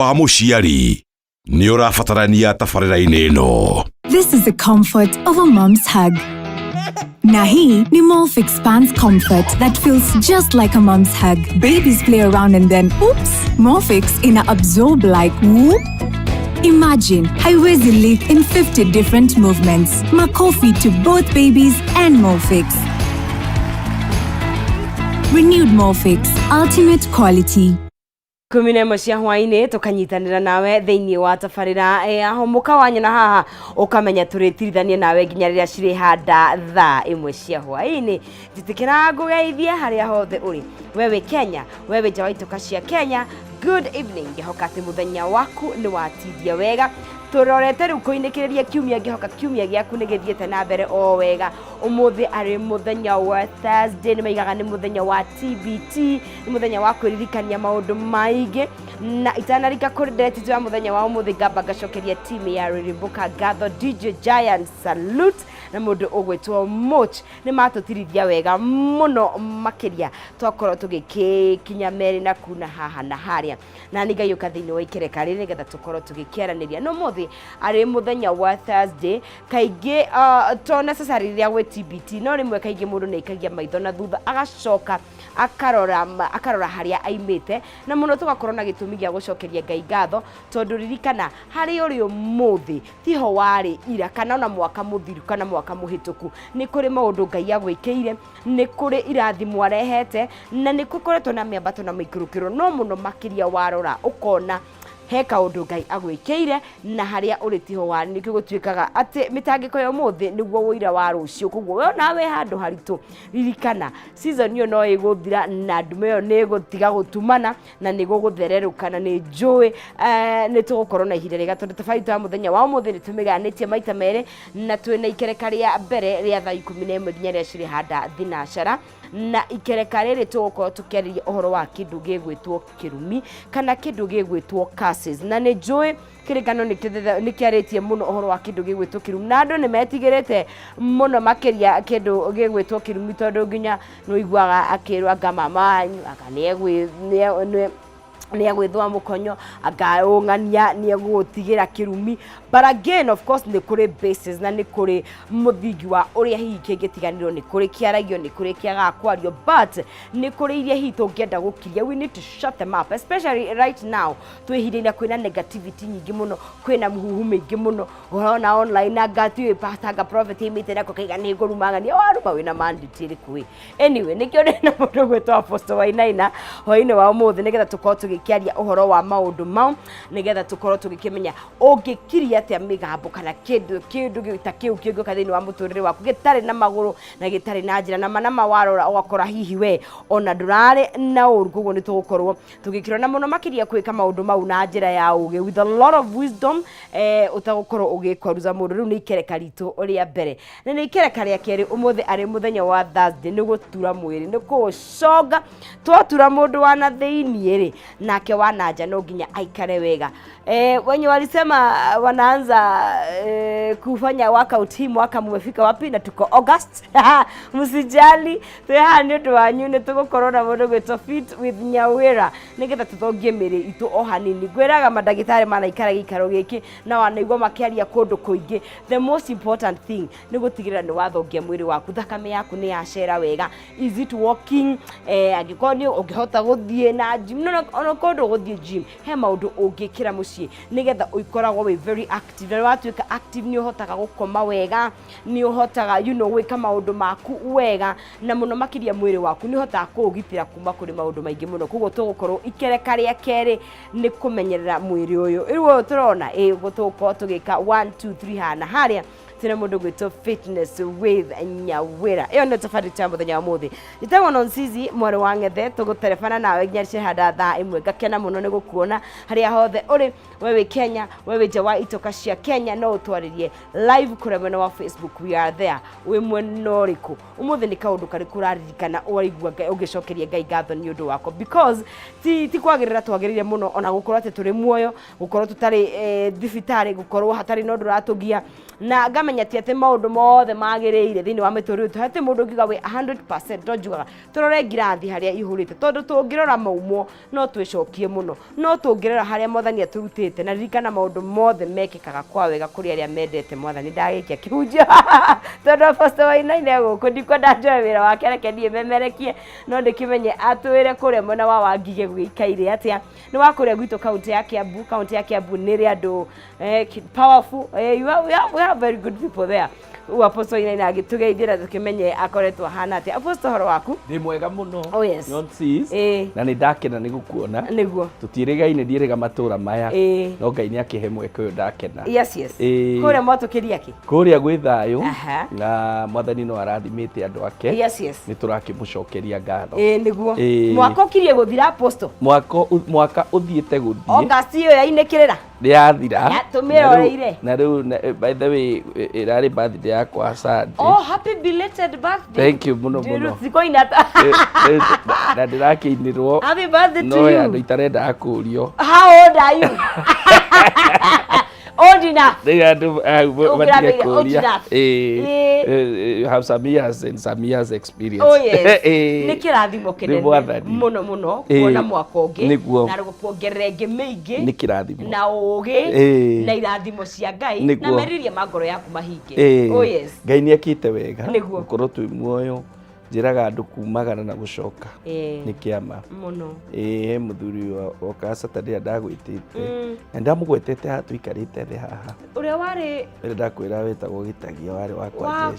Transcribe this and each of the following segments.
wa mũciari nĩ ũrabatarania tabarĩra-inĩ ĩno. This is the comfort of a mom's hug. Nahi ni Molfix Pants Comfort that feels just like a mom's hug. Babies play around and then, oops, Molfix ina absorb like whoop. Imagine, haiwezi live in 50 different movements. Makofi to both babies and Molfix. Renewed Molfix, ultimate quality. Kumine mocia hwaine tukanyitanira nawe theinie wa tabarira aho mukawanya na haha ukamenya turitirithanie nawe nginya riria ciri handa thaa imwe cia hwaine titikira ngugeithia haria hothe uri wewe Kenya wewe jawaitoka cia Kenya good evening ngihoka ati muthenya waku ni watithia wega turorete riu kuinikiriria kiumia ngihoka kiumia giaku ni githiete na mbere o wega umuthi ari muthenya wa Thursday ni maigaga ni muthenya wa TBT ni muthenya wa kuririkania maundu maingi na itanarika kurideti ya muthenya wa umuthi ngamba gacokeria timu ya Ririmbuka Gatho DJ Giant salute na mundu ugwitwo Moch ni matutirithia wega muno makiria twakorwo tugikinya meri na kuna haha na haria na nigayuka thiini wa ikereka riri getha tukorwo tugikiaraniria no muthi ari muthenya wa Thursday kaingi to necessary ria gwe TBT no rimwe kaingi mundu ni ikagia maitho na thutha agacoka akarora haria aimite na muno tugakorwo na gitumi gia gucokeria Ngai ngatho tondu ririkana hari uri umuthi tiho wari ira kana ona mwaka muthiru kana mwaka muhituku ni kuri maundu Ngai agwikiire ni kuri irathimo arehete na ni kukoretwo na miambato na mikurukiro no muno makiria warora ukona he kaundu Ngai agwikiire na haria uri tiho wari ni kigutwikaga ati mitangiko yo muthi niguo wira wa rucio kuguo we nawe handu haritu ririkana season yo no iguthira na ndume yo ni gutiga gutumana na ni guguthererukana ni njui ni tugukorwo na ihinda riga tondu tabarita muthenya wa muthi ni tumiganitie maita mere na twina ikereka ria mbere ria thaa 11 nginya ria ciri handa thinashara na ikereka riri tugukorwo tukiariria uhoro wa kindu gigwitwo kirumi kana kindu gigwitwo curses na ni njui kirigano ni kiaritie muno uhoro wa kindu gigwitwo kirumi na andu ni metigirite muno makiria kindu gigwitwo kirumi tondu nginya no igwaga akirwa ngamama akaniegwi ni agwithwa mukonyo agaungania ni agutigira kirumi but again of course ni kuri basis na ni kuri muthingi wa uria hihi kingitiganirwo ni kuri kiaragio ni kuri kiaga kwario but ni kuri iria hihi tungienda gukiria we need to shut them up especially right now twihirina kwina negativity nyingi muno kwina muhuhu mingi muno urona online na gatu pastanga prophet imite na kokaiga ni ngurumangania waruma wina mandate kui anyway nikio ndina mundu gwetwa Apostle Wainaina hoine wa umuthi nigetha tukorwo kiaria uhoro wa maundu mau nigetha tukorwo tugikimenya ungikiria atia migambo kana kindu gita kiu kingu kathini wa muturire waku gitari na maguru na gitari na njira na manama warora ugakora hihi we ona ndurari na urugugo ni tugukorwo tugikirwo na muno makiria kwika maundu mau na njira ya uge with a lot of wisdom utagukorwo ugikwaruza mundu riu ni ikereka ritu uria mbere na ni ikereka ria keri umuthi ari muthenya wa Thursday ni gutura mwiri ni kucoga twatura mundu wa na thiini ri nake wanaja no nginya aikare wega wenye walisema wanaanza kufanya workout hii mwaka mmefika wapi na tuko August msijali tweha ni ndu wanyu ni tugukorwo na mundu gwetwo Fit with Nyawira nigetha tuthongie miri itu o hanini gwiraga madagitari manaikara gikaro giki na wanaigwa makiaria kundu kuingi the most important thing ni gutigirira ni wathongia mwiri waku thakame yaku ni yacera wega is it walking agikoni ungihota guthie na gym no kondo guthie gym he maundu ungikira mucii nigetha uikoragwo we very active na watuika active ni uhotaga gukoma wega ni uhotaga wika maundu maku wega na muno makiria mwiri waku ni uhotaga kuugitira kuma kuri maundu maingi muno kuguo tugukorwo ikereka ria keri ni kumenyerera mwiri uyu riu turona gutuko tugika 1 2 3 hana haria tena mundu gwitwo Fitness with Nyawira iyo no tafari cha muthenya wa muthi nitagwo Nonsizi mwari wa Ngethe tuguterefana nawe nginya cihanda thaa imwe ngakena muno ni gukuona haria hothe uri wewe Kenya wewe jawa itoka cia Kenya no utwaririe live kuri mwena wa Facebook we are there we mwena riku umuthi ni kaundu kari kuraririkana uraigua ugicokeria Ngai ngatho ni undu wako because ti kwagirira twagirire muno ona gukorwo ati turi muoyo gukorwo tutari thibitari gukorwo hatari no nduratugia na turamenya ti ati maundu mothe magirire thini wa miturire tu hati mundu ngiga we 100% ndonjugaga turore ngirathi haria ihurite tondu tungirora maumo no twicokie muno no tungirora haria mwathani aturutite na ririkana maundu mothe mekikaga kwa wega kuri aria mendete mwathani ndagikia kihunjio tondu Apostle Wainaina guku ndikwenda njoe wira wake reke ndie memerekie no ndikimenye atwire kuria mwena wa Wangige gwikaire atia ni wa kuria gwitu kaunti ya Kiambu ni ri andu powerful we have very good people there. Apostle Wainaina agitugeithira tukimenye akoretwo hana atia. Apostle horo waku ndi mwega muno. Oh yes. Nonsense. Na ni ndakena ni gukuona niguo tutirigaine ndieriga matura maya no Ngai ni akihe mweke uyu ndakena. Yes kuria mwatukiria ki kuria gwi thayu na mwathani no arathimite andu ake. Yes ni turakimucokeria ngatho. Niguo mwaka ukirie guthira Apostle mwaka uthiite guthie August iyo yainikirira yathira tumiroreire na riu by the way irari birthday yakwa Sunday. Oh, happy belated birthday. Thank you muno muno. Sikoina na ndirakinirwo happy birthday to no you. ya nditarenda akurio. How old are you? Old enough. They are you have some years and some years experience. Oh yes. Nikirathimo kinene muno muno kuona mwaka ungi na rukuongerera ingi mingi nikirathimo na ugi na irathimo cia Ngai na meririe magoro yaku mahinge. Oh yes. Ngai ni akite wega gukorwo twi muoyo njiraga andu kumagana na gucoka ni kiama muno he muthuri wa Saturday ndagwitite na ndamugwetete ha tuikarite thi haha uria wari ndakwira wetagwo Gitagia wari wakwa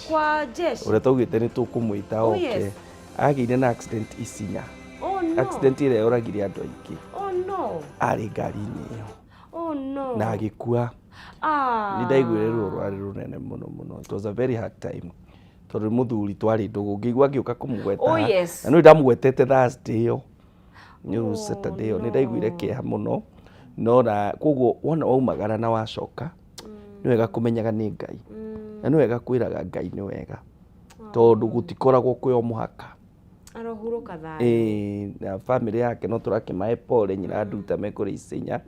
jeshi uria tugite ni tukumuita oke agire na accident Isinya. Oh no. Accident ile yoragire andu aingi. Oh no. Ari ngari-ini iyo. Oh no. Na agikua. Ni ndaiguire ruo rwari runene muno muno. It was a very hard time. Tondu muthuri twari ndugu ngigwa ngiuka kumugweta. Oh yes. Na no ndamugwetete Thursday yo. Ni Saturday yo. Ni ndaiguire kieha muno. No na koguo wona waumagara na wacoka. Ni wega kumenyaga ni Ngai. Na ni wega kwiraga Ngai ni wega. Tondu gutikoragwo kwi o muhaka. Arohuruka thayo. Na family yake no turakimae pole nyina nduta mekuri Isinya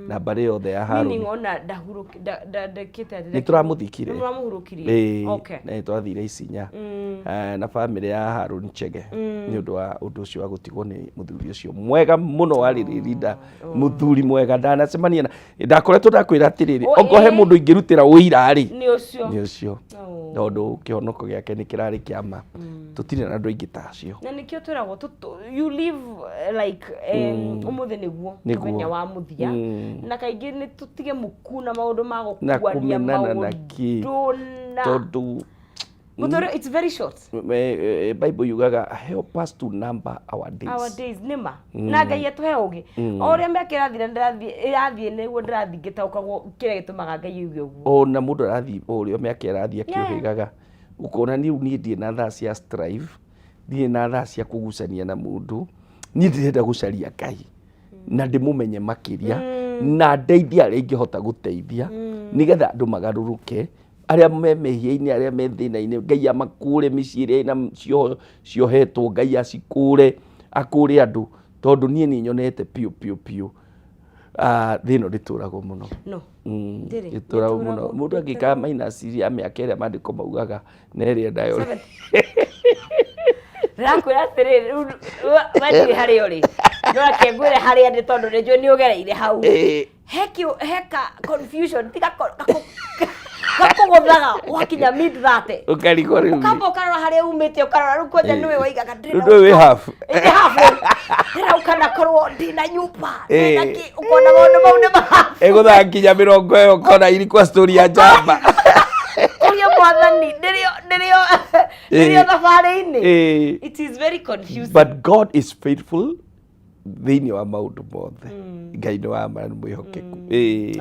na bari yothe ya haru. Meaning ona ndahuruki ndakite ni turamuthikire. Ni turamuhurukirie. Okay. Na twathire Isinya. Na family ya Harun Chege ni undu wa undu ucio wa gutigwo ni muthuri ucio mwega muno wari rinda muthuri mwega ndanacemania na ndakoretwo ndakwira atiriri ongohe mundu ingirutira uira ri ni ucio tondu kihonoko giake ni kirari kiama tutire na andu aingi tacio na nikio twiragwo you live like umuthi niguo muthenya wa muthia na kaingi ni tutige mukuna maundu ma gukwania maundu tondu it's very short. Bible yugaga help us to number our days. Our days nima. Na Ngai atuhe ugi. Oria mekira irathie niguo ndirathingita ukagwo kire gitumaga Ngai yuge uguo. O na mundu arathie orio mekira arathie akiuhigaga. Ukona ni ndie na thaa cia strive. Ndie na thaa cia kugucania na mundu. Ni ndirenda gucaria Ngai. Na ndimumenye makiria. Na ndeithia aria ingihota guteithia. Nigetha andu magaruruke. Aria memehia-ini aria me thina-ini Ngai amakure miciiri ina ciohetwo Ngai acikure akure andu tondu nie ni nyonete piu thino rituragwo muno no rituragwo muno mundu angika maina ciria miaka iria mandiko maugaga neri ndayo rakwira atiriri wati hari uri no akengwire hari andi tondu njo ni ugereire hau heka confusion tiga gakuguthaga wakinya mid thate ukariko riu ukamba ukarora haria umite ukarora riu koja niwe waigaga ndu wi half ndira ukana korwo ndina nyumba ndaki ukona maundu mau ni half eguthaga kinya 20 ukona ilikuwa story ya jamba uria mwathani ndirio thabari-ini it is very confusing but God is faithful thini wa maundu mothe Ngai ni wa mara mwihokeku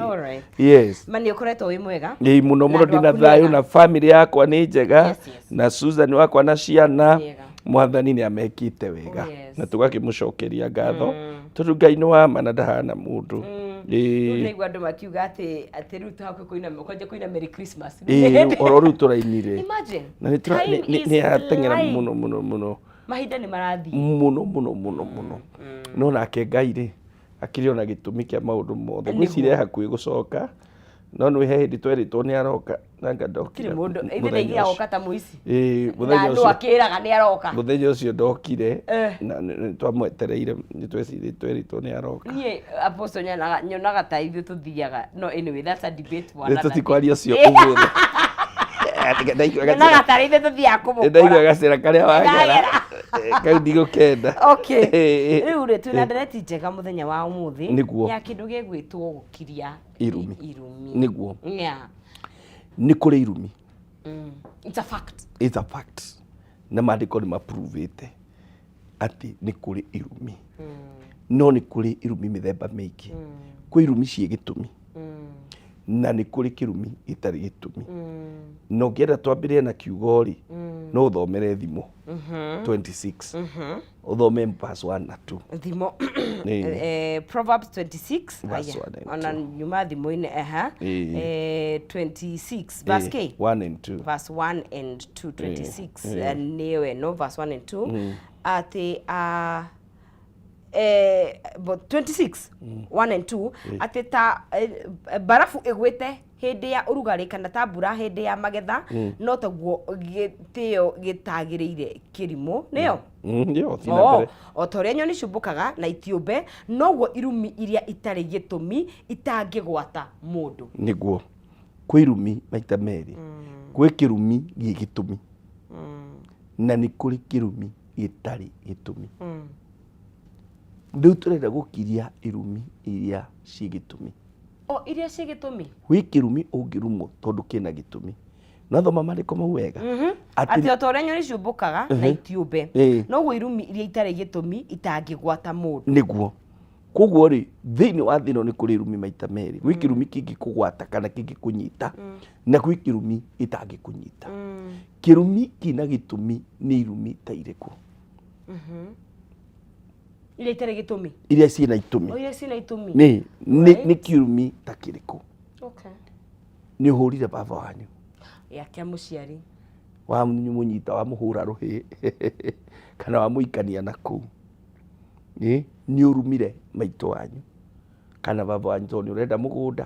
alright yes mani ukoretwo wi mwega muno muno ndina thayo na family yakwa ni njega na Susan wakwa na ciana mwathani ni amekite wega na tugakimucokeria ngatho tondu Ngai ni wa mara ndahana mundu nigwa andu makiuga ati riu tuhakwe kuina Merry Christmas oro riu turainire imagine na ni atengera muno mahinda ni marathi muno no nake Ngai ri akiri ona gitumi kia maundu mothe gwicire hakui gucoka no nä he hä ndä twerätwo nä aroka nanga kire mundu ithe agoka ta muici muthenya ucio akiraga nä aroka muthenya ucio ndokire na nä twamwetereire nä twerätwo nä aroka niä apostle nyonaga ta ithuä tå thiaga no anyway that's a debate for nä another tå tikwaria cio å må thä nyonaga tarä ithuä tå thiaga kå må ndaigua gacä karä a wagera kau ndigå kenda rä u rä twä na ndereti njega må thenya wa å må Nĩguo. thä ya kä ndå gä gwä two gå kiria Irumi. Nĩguo. Yeah. nä kå rä irumi It's a fact. it's a fact na maandĩko nĩ mapuruvĩte atĩ nĩ kũrĩ irumi no nĩ kũrĩ irumi mĩthemba mĩingĩ kwĩ irumi ciĩ gĩtũmi na nĩ kũrĩ kĩrumi gĩtarĩ gĩtũmi na ũngĩenda twambĩrĩrie na kiugo rĩ no ũthomere thimo 26 ũthome verse 1 na 2 thimo Ĩĩ. Proverbs 26 Verse aya, 1 and ona nyuma thimo-inĩ 26 verse K 1 and 2 verse 1 and 2 26 Ĩĩ. nĩwe no verse 1 and 2 atĩ but 26 1 and 2 atĩ ta barafu ĩgwĩte hĩndĩ ya ũrugarĩ kana ta mbura hĩndĩ ya magetha no taguo gĩtĩo gĩtagĩrĩire kĩrimũ nĩyo yo thi na mbere o ta ũrĩa nyoni ciũmbũkaga na itiũmbe noguo irumi iria itarĩ gĩtũmi itangĩgwata mũndũ nĩguo kwĩ irumi maita merĩ kwĩ kĩrumi gĩ gĩtũmi na nĩ kũrĩ kĩrumi gĩtarĩ gĩtũmi rĩu tũrenda gũkiria irumi iria ciĩ gĩtũmi o iria ciĩ gĩtũmi gwĩ kĩrumi ũngĩrumwo tondũ kĩna gĩtũmi nathoma maandĩko mau wega atĩ o ta ũrĩa nyoni ciũmbũkaga na itiũmbe Ĩĩ. noguo irumi iria itarĩ gĩtũmi itangĩgwata mũndũ nĩguo koguo rĩ thĩinĩ wa thĩ ĩno nĩ kũrĩ irumi maita merĩ gwĩ kĩrumi kĩngĩkũgwata kana kĩngĩkũnyita na gwĩ kĩrumi gĩtangĩkũnyita kĩrumi kĩna gĩtũmi nĩ irumi ta irĩkũ iria itarĩ gĩtũmi iria ciĩna itũmi o iria ciĩna itũmi nĩ kĩrumi ta kĩrĩkũ okay nĩ ũhũrire baba wanyu yake mũciari wa mũnyita wa mũhũra rũhĩ kana wa mũikania na kũu nĩ ũrumire maitũ wanyu kana baba wanyu tondũ nĩ ũrenda mũgũnda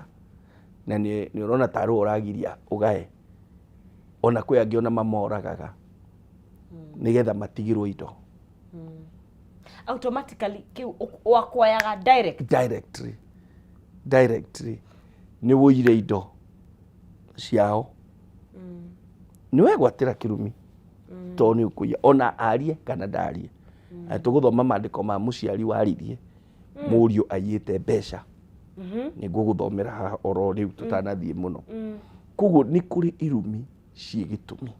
na nĩ ũrona tarĩ ũragiria ũgae ona kwĩ angĩ ona mamoragaga nĩgetha matigĩrwo indo automatically kĩu wakwoyaga directly nĩ wũire indo ciao nĩ wegwatĩra kĩrumi tondũ nĩ ũkũiya ona arie kana ndarie tũgũthoma maandĩko ma mũciari waririe mũriũ aiyĩte mbeca nĩguo gũthomera haha oro rĩu tũtanathiĩ mũno koguo nĩ kũrĩ irumi ciĩ gĩtũmi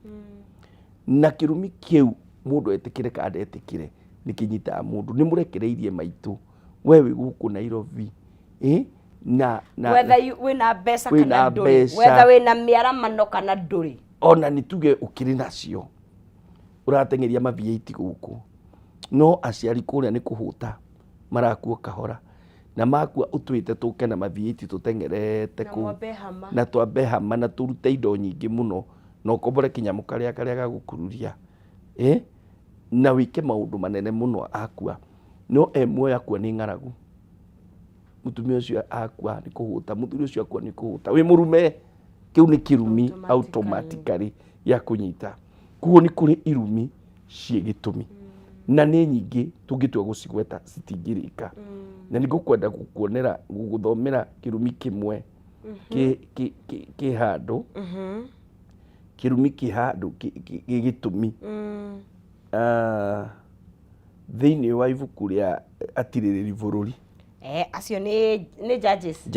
na kĩrumi kĩu mũndũ etĩkĩre kana ndetĩkĩre nĩ kĩnyitaga mũndũ nĩ mũrekereirie maitũ we wĩ gũkũ Nairobi whether wĩna mbeca kana ndũrĩ whether wĩna mĩaramano kana ndũrĩ ona nĩ tuge ũkĩrĩ nacio ũrateng'eria mavieti gũkũ no aciari kũrĩa nĩ kũhũta marakua kahora na makua ũtwĩte tũke na mavieti tũteng'erete kũu na twambe hama na tũrute indo nyingĩ mũno na ũkombore kĩnyamũ karĩa gagũkururia na wĩke maũndũ manene mũno akua no muoyo akua nĩ ng'aragu mũtumia ũcio akua nĩ kũhũta mũthuri ũcio akua nĩ kũhũta wĩ mũrume kĩu nĩ kĩrumi automatically ya kũnyita koguo nĩ kũrĩ irumi ciĩ gĩtũmi na nĩ nyingĩ tũngĩtua gũcigweta citingĩrĩka na nĩ ngũkwenda gũkuonera gũthomera kĩrumi kĩmwe kĩ handũ kĩrumi kĩ handũ gĩ gĩtũmi thĩinĩ wa ibuku rĩa atirĩrĩri bũrũri acio nĩ judges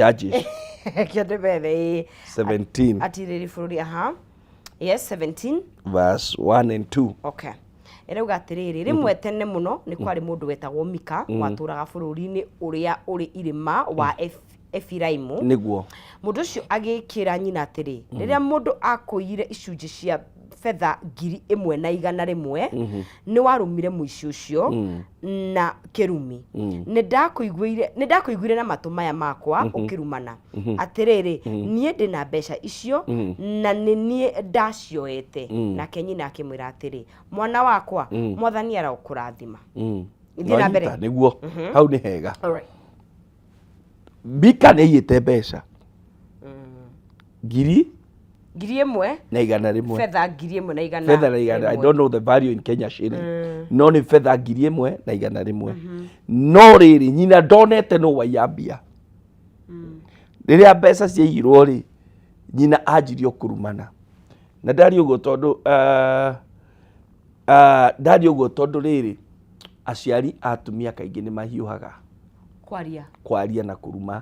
kĩonde bethe 17 atirĩrĩ bũrũri yes 17 verse 1 and 2 okay ĩrauga atĩrĩrĩ rĩmwe tene mũno nĩ kwarĩ mũndũ wetagwo Mika watũraga bũrũri-inĩ ũrĩa ũrĩ irĩma wa Efiraimu nĩguo mũndũ ũcio agĩkĩra nyina atĩrĩ rĩrĩa mũndũ akũire icunjĩ cia betha 1,100 nĩ warũmire mũici ũcio na kĩrumi nĩ ndakũiguire na matũ maya makwa ũkĩrumana atĩrĩrĩ niĩ ndĩ na mbeca icio na nĩ niĩ ndacioete nake nyina akĩmwĩra atĩrĩ mwana wakwa mwathani arokũrathima ithiĩ na mbere nĩguo hau nĩ hega Mika nĩ aiyĩte mbeca ngiri ĩmwe na igana rĩmwe. fedha ngiri ĩmwe na igana Fedha na igana, I don't know the value in Kenya shilling. No nĩ fedha ngiri ĩmwe na igana rĩmwe. No rĩrĩ nyina ndonete no waiyambia. Rĩrĩa mbeca ciaiyirwo rĩ, nyina anjirio kũrumana. Na ndari ũguo tondũ rĩrĩ aciari atumia kaingĩ nĩ mahiũhaga kwaria na kũruma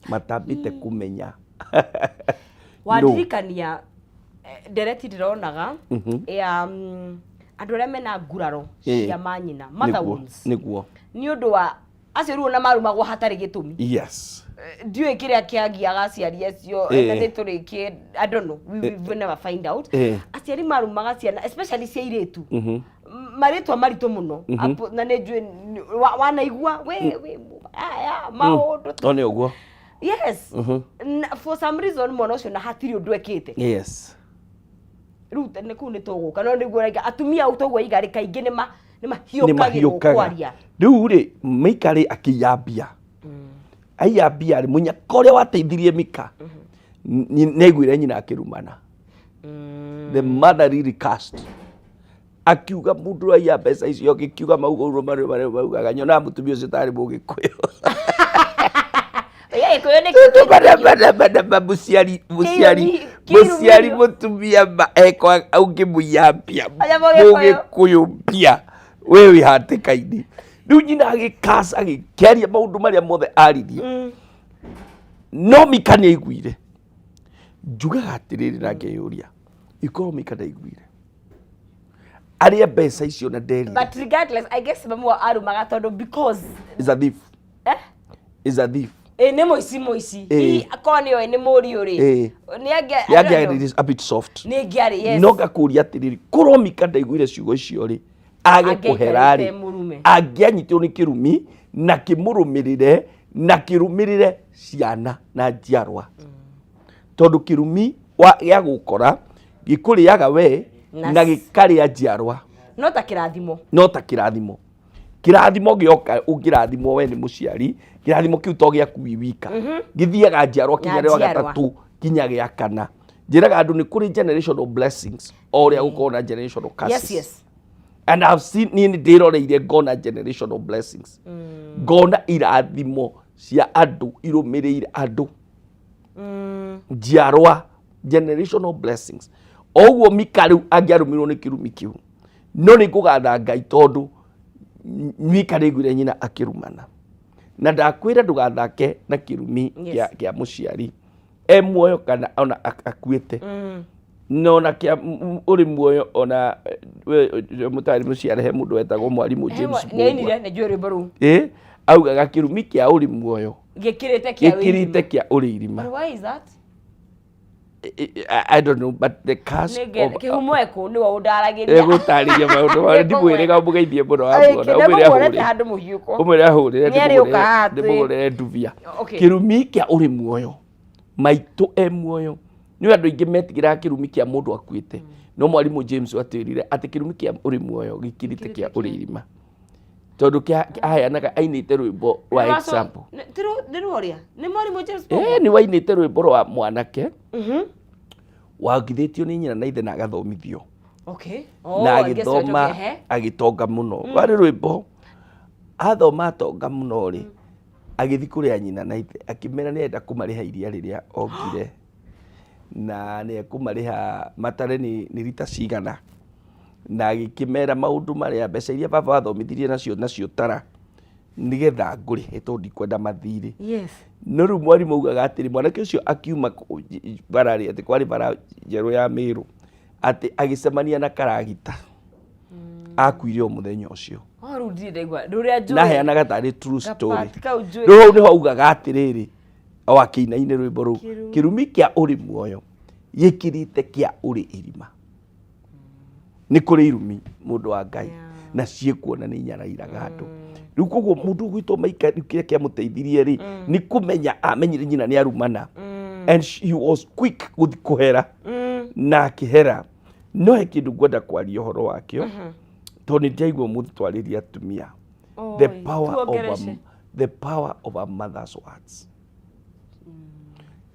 matambĩte kũmenya. Wadirikania ndereti ndironaga ya andũ arĩa mena nguraro cia manyina mother wounds nĩguo nĩ ũndũ wa acio rĩu na marumagwo hatarĩ gĩtũmi. Yes. Ndiũĩ kĩrĩa kĩagiaga aciari acio na nĩ tũrĩkie, I don't know, we will never find out. Aciari marumaga ciana especially cia airĩtu marĩtwa maritũ mũno na nĩ njũĩ wanaigua we maũndũ nĩ ũguo. Yes. For some reason mwana ũcio na hatirĩ ũndũ ekĩte. Yes. Rĩu nĩ kũu nĩ tũgũka no nĩguo atumia au tũguo igarĩ kaingĩ nĩ mahiũkagĩrwo kwaria. Rĩu rĩ Mika rĩ akĩyambia aiyambia rĩ mũnyaka ũrĩa wateithirie Mika nĩaiguire nyina akĩrumana. The mother really cast akiuga mũndũ aiya mbeca icio akiuga maugaurwo maugaga nyona mũtumia ũcio tarĩ Mũgĩkũyũ. Mũciari mũtumia ekwa ũngĩmũiyambia Mũgĩkũyũ mbia we wĩ hatĩka-inĩ. Rĩu nyina agĩkasa agĩkĩaria maũndũ marĩa mothe aririe. No Mika nĩaiguire. Njugaga atĩrĩrĩ na ngeyũria ikorwo Mika ndaiguire arĩa mbeca icio na nderi. But regardless I guess mamu arumaga tondũ because is a thief. Is a thief. Nĩ mũici akorwo nĩyo nĩ mũriũ rĩ nĩangĩarĩ is a bit soft. Nĩngĩarĩ yes. No ngakũria atĩrĩrĩ korwo Mika ndaiguire ciugo icio rĩ age kũhera rĩ angĩanyitirwo nĩ kĩrumi na kĩmũrũmĩrĩre na kĩrũmĩrĩre ciana na njiarwa. Tondũ kĩrumi gĩa gũkora gĩkũrĩaga we na gĩkarĩa njiarwa. No ta kĩrathimo. Kĩrathimo gĩoka ũngĩrathimwo we nĩ mũciari kĩrathimo kĩu to gĩaku wika gĩthiaga njiarwa kinya rĩa gatatũ kinya gĩa kana. Njĩraga andũ nĩ kũrĩ generational blessings o ũrĩa gũkorwo na generational curses. Yes. And I've seen niĩ ndĩroreire ngona generational blessings. Ngona irathimo cia andũ irũmĩrĩire andũ. Njiarwa generational blessings. Oguo Mika rĩu angĩarũmĩrwo nĩ kĩrumi kĩu. No nĩ kũgatha Ngai tondũ Mika nĩaiguire nyina akĩrumana. Na ndakwĩra ndũgathake na kĩrumi kĩa mũciari. Muoyo kana ona akuĩte. No na kia uri muoyo ona mutari mũciari he mũndũ wetagwo mwarimũ James. Nĩainire nĩ njũĩ rwĩmbo rũu. Augaga kĩrumi kĩa uri muoyo gĩkĩrĩte kĩa uri irima. But why is that? I don't know, but the cast of kĩhumo eko nĩ wa ũndaragĩria gũtarĩria maũndũ marĩa ndimwĩrĩga mũgeithie mũno wa muona ũmwĩre ahũrĩre ndĩmũhũrĩre nduvia. Kĩrumi kĩa uri muoyo maitũ muoyo nĩ andũ aingĩ metigĩra kĩrumi kĩa mũndũ akuĩte. No mwarimũ James atwĩrire atĩ kĩrumi kĩa uri muoyo gĩkirĩte kĩa uri irima. Tondũ kĩahayanaga ainĩte rwĩmbo wa example. Nĩ mwarimũ James. Nĩ wainĩte rwĩmbo rwa mwanake wagithĩtio nĩ nyina na ithe na agathomithio. Na agĩthoma agĩtonga mũno. Warĩ rwĩmbo athoma atonga mũno rĩ agĩthi kũrĩa nyina na ithe akĩmera nĩ enda kũmarĩha iria rĩrĩa ongire na nĩ ekũmarĩha matare nĩ rita cigana na agĩkĩmera maũndũ marĩa mbeca iria baba athomithirie nacio tara nigetha ngũrĩhe tondũ ndikwenda mathirĩ. No rĩu mwarimũ augaga atĩrĩ mwanake ũcio akiuma bara rĩ atĩ kwarĩ bara njerũ ya Mĩrũ atĩ agĩcemania na karagita akuire o mũthenya ũcio. Na heanaga tarĩ true story. Rĩu nĩho augaga atĩrĩrĩ o akĩina-inĩ rwĩmbo rũu kĩrumi kĩa uri muoyo gĩkirĩte kĩa uri irima. Nĩ kũrĩ irumi mũndũ wa Ngai na ciĩkuona nĩ inyarairaga andũ. Rĩu koguo mũndũ gwitũ Mika kĩrĩa kĩamũteithirie rĩ nĩ kũmenya amenyire nyina nĩ arumana. And he was quick gũthi kũhera na akĩhera. No he kĩndũ ngwenda kwaria ũhoro wakĩo tondũ nĩ ndĩraigua mũndũ twarĩria atumia. The power of a mother's words.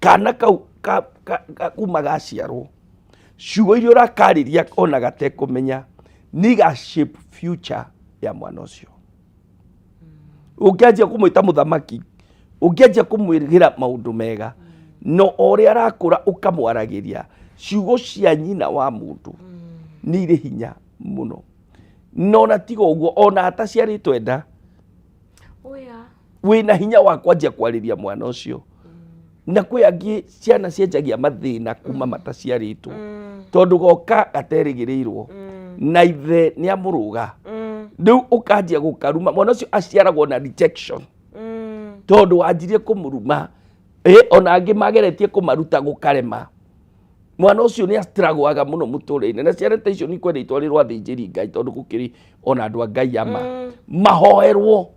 Kana kau kuma gaciarwo ciugo iria ũrakariria ona gatekũmenya nĩ shape future ya mwana ũcio. Ũngĩanjia kũmwĩta mũthamaki, ũngĩanjia kũmwĩrĩra maũndũ mega, no ũrĩa arakũra ũkamwaragĩria, ciugo cia nyina wa mũndũ nĩ irĩ hinya mũno. No na tiga ũguo, ona ataciarĩtwo enda wĩna hinya wa kwanjia kwarĩria mwana ũcio. Na kwĩ angĩ ciana cienjagia mathĩna kuma mataciarĩtwo tondũ goka gaterĩgĩrĩirwo na ithe nĩ amũrũga. Rĩu ũkanjia gũkaruma, mwana ũcio aciaragwo na rejection tondũ wanjirie kũmũruma. Ona angĩ mageretie kũmaruta gũkarema. Mwana ũcio nĩ astragwaga mũno mũtũrĩre-inĩ, na ciana ta icio nĩ kwenda itwarĩrwo athĩnjĩri Ngai tondũ gũkĩrĩ ona andũ a Ngai ama mahoerwo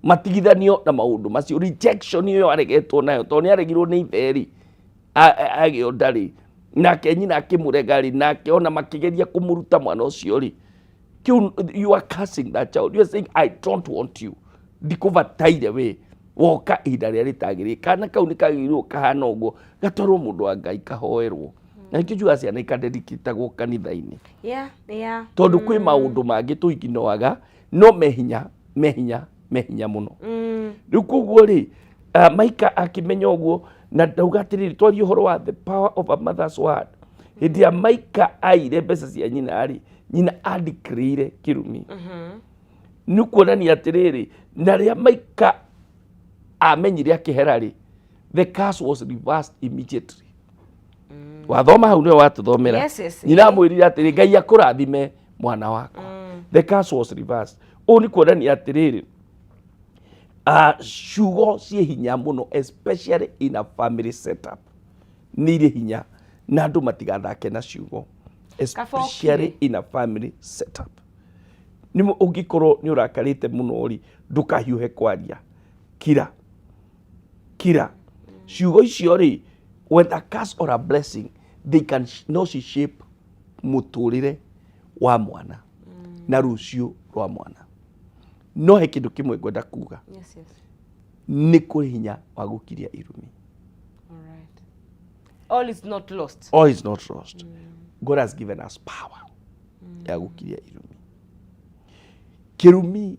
matigithanio na maũndũ macio. Rejection ĩyo aregetwo nayo tondũ nĩ aregirwo nĩ ithe-rĩ, agĩo ndarĩ nake nyina akĩmũrega-rĩ, nake ona makĩgeria kũmũruta mwana ũcio-rĩ, you are cursing that child. You are saying I don't want you. Ndikũbataire we woka ihinda rĩrĩa rĩtagĩrĩire. Kana kau nĩ kagĩrĩirwo kahana ũguo gatwarwo mũndũ wa Ngai kahoerwo. Na nĩkĩo njugaga ciana ikadedicatagwo kanitha-inĩ. Tondũ kwĩ maũndũ mangĩ tũiginoaga no mehinya mũno. Rĩu koguo-rĩ, Maika akĩmenya ũguo na ndauga atĩrĩrĩ, twarie ũhoro wa the power of a mother's word. Hĩndĩ ya Maika aire mbeca cia nyina-rĩ, nyina andikĩrĩire kĩrumi. Nĩ kuonania atĩrĩrĩ, na rĩrĩa Maika amenyire akĩhera-rĩ, the curse was reversed immediately. Wathoma hau nĩwe watũthomera. Nyina amwĩrire atĩrĩ, Ngai akũrathime mwana wakwa. The curse was reversed. Ũũ nĩ kuonania atĩrĩrĩ, ciugo ciĩ hinya mũno, especially in a family setup. Nĩ irĩ hinya na andũ matigathake na ciugo, especially in a family setup. Ũngĩkorwo nĩ ũrakarĩte mũno-rĩ, ndũkahiũhe kwaria. Kira. Ciugo icio-rĩ, whether curse or a blessing, they can no shape mũtũrĩre wa mwana na rũciũ rwa mwana. No he kĩndũ kĩmwe ngwenda kuga. Nĩ kũrĩ hinya wa gũkiria irumi. All is not lost. All is not lost. God has given us power ya gũkiria irumi. Kĩrumi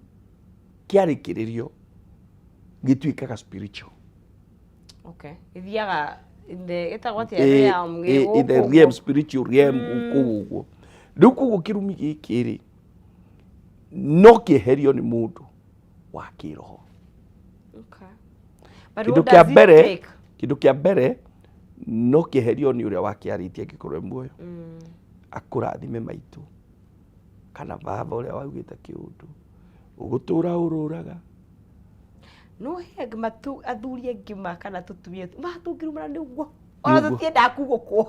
kĩarĩkĩrĩrio gĩtuĩkaga spiritual. Okay. Ithiaga in the realm, spiritual realm gũkũ. Rĩu koguo kĩrumi gĩkĩ-rĩ, no kĩeherio nĩ mũndũ wa kĩroho. Kĩndũ kĩa mbere no kĩeherio nĩ ũrĩa wakĩarĩtie angĩkorwo muoyo. Akũrathime maitũ kana baba ũrĩa waugĩte kĩũndũ, ũgũtũra ũrũraga. No he matu athurie ngima kana tũtumia matungirumana nĩguo ona tũtienda kugũkwo.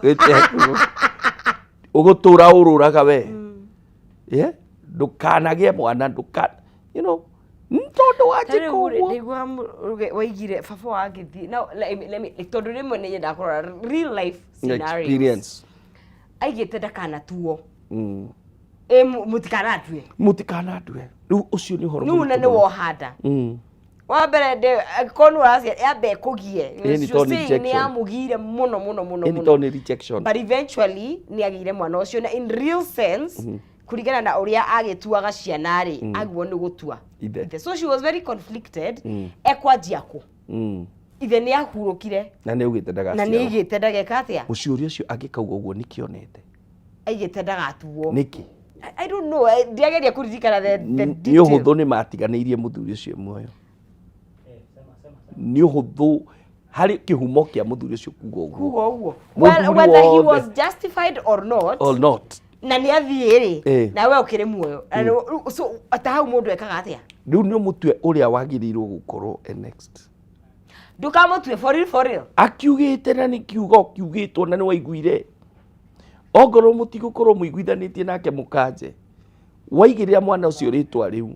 Ũgũtũra ũrũraga we. Ndũkanagĩe mwana, you know, tondũ wanjĩ koguo. Nĩguo waigire baba wagĩthiĩ. Now let me tondũ rĩmwe nĩ nyenda kũrora real life scenarios. Experience. Aigĩte ndakanatuo. Mũtikanatue. Rĩu ũcio nĩ ũhoro. Nĩ nĩ wohanda. Wa mbere konu acia yambe kũgie. Nĩ amũgire mũno. Rejection. But eventually nĩ agĩire mwana ũcio na in real sense kurigana na ũrĩa agĩtuaga ciana-rĩ, aguo nĩ gũtua. So she was very conflicted. Ekwanjia kũ. Ithe nĩ ahurũkire. Na nĩ ugĩte ndagaciarwo. Na nĩ igĩte ndageka atĩa. Mũciũria ũcio agĩkauga ũguo nĩkĩonete. Aigĩte ndagatuo. Nĩkĩ? I don't know. Ndiageria kũririkana the detail. Nĩ ũhũthũ nĩ matiganĩirie mũthuri ũcio muoyo. Nĩ ũhũthũ harĩ kĩhumo kĩa mũthuri ũcio kuga ũguo. Whether he was justified or not. Na nĩ athiĩ-rĩ, na we ũkĩrĩ muoyo. So ata hau mũndũ ekaga atĩa? Rĩu nĩ mũtwe ũrĩa wagĩrĩirwo gũkorwo next. Ndũkamũtue for real. Akiugĩte na nĩ kiugo kiugĩtwo na nĩ waiguire. Ongorwo mũtigũkorwo mũiguithanĩtie nake mũkanje. Waigĩrĩra mwana ũcio rĩtwa rĩu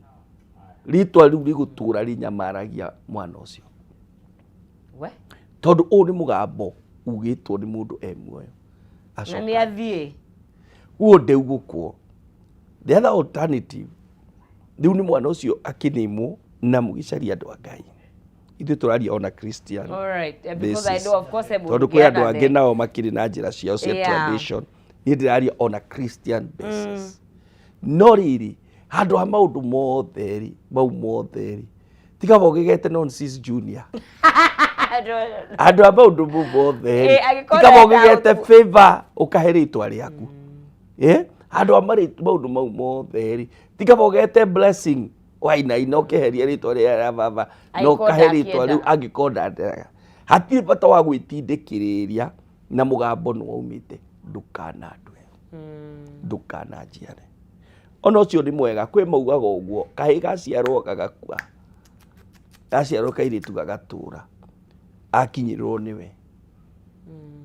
rĩgũtũra rĩnyamaragia mwana ũcio. Tondũ ũũ nĩ mũgambo ugĩtwo nĩ mũndũ muoyo. Na nĩ athiĩ. Uo ndeugũkwo. The other alternative, rĩu nĩ mwana ũcio akĩnĩmwo na mũgĩcaria andũ a Ngai. ithuĩ tũraria ona Christian Alright, because I basis. know of course Tondũ kwĩ andũ angĩ nao makĩrĩ na njĩra ciao cia tradition. Niĩ ndĩraria ona Christian basis. No rĩrĩ, handũ ha maũndũ mothe mau mothe tiga ũgĩgete Nonsense Junior. Andũ a maũndũ mothe tiga ũgĩgete Favor ũkahe rĩtwa rĩaku. Handũ ha maũndũ mau mothe tiga ũgĩgete Blessing Wainaina ũkeheria rĩtwa rĩa baba no ũkahe rĩtwa rĩu angĩkorwo nderaga. Hatirĩ bata wa gwĩtindĩkĩrĩria na mũgambo nĩ waumĩte ndũkanandwe ndũkananjiane. Ona ũcio nĩ mwega kwĩ maugaga ũguo kahĩ gaciarwo gagakua gaciarwo kairĩtu gagatũra akinyĩrĩrwo nĩwe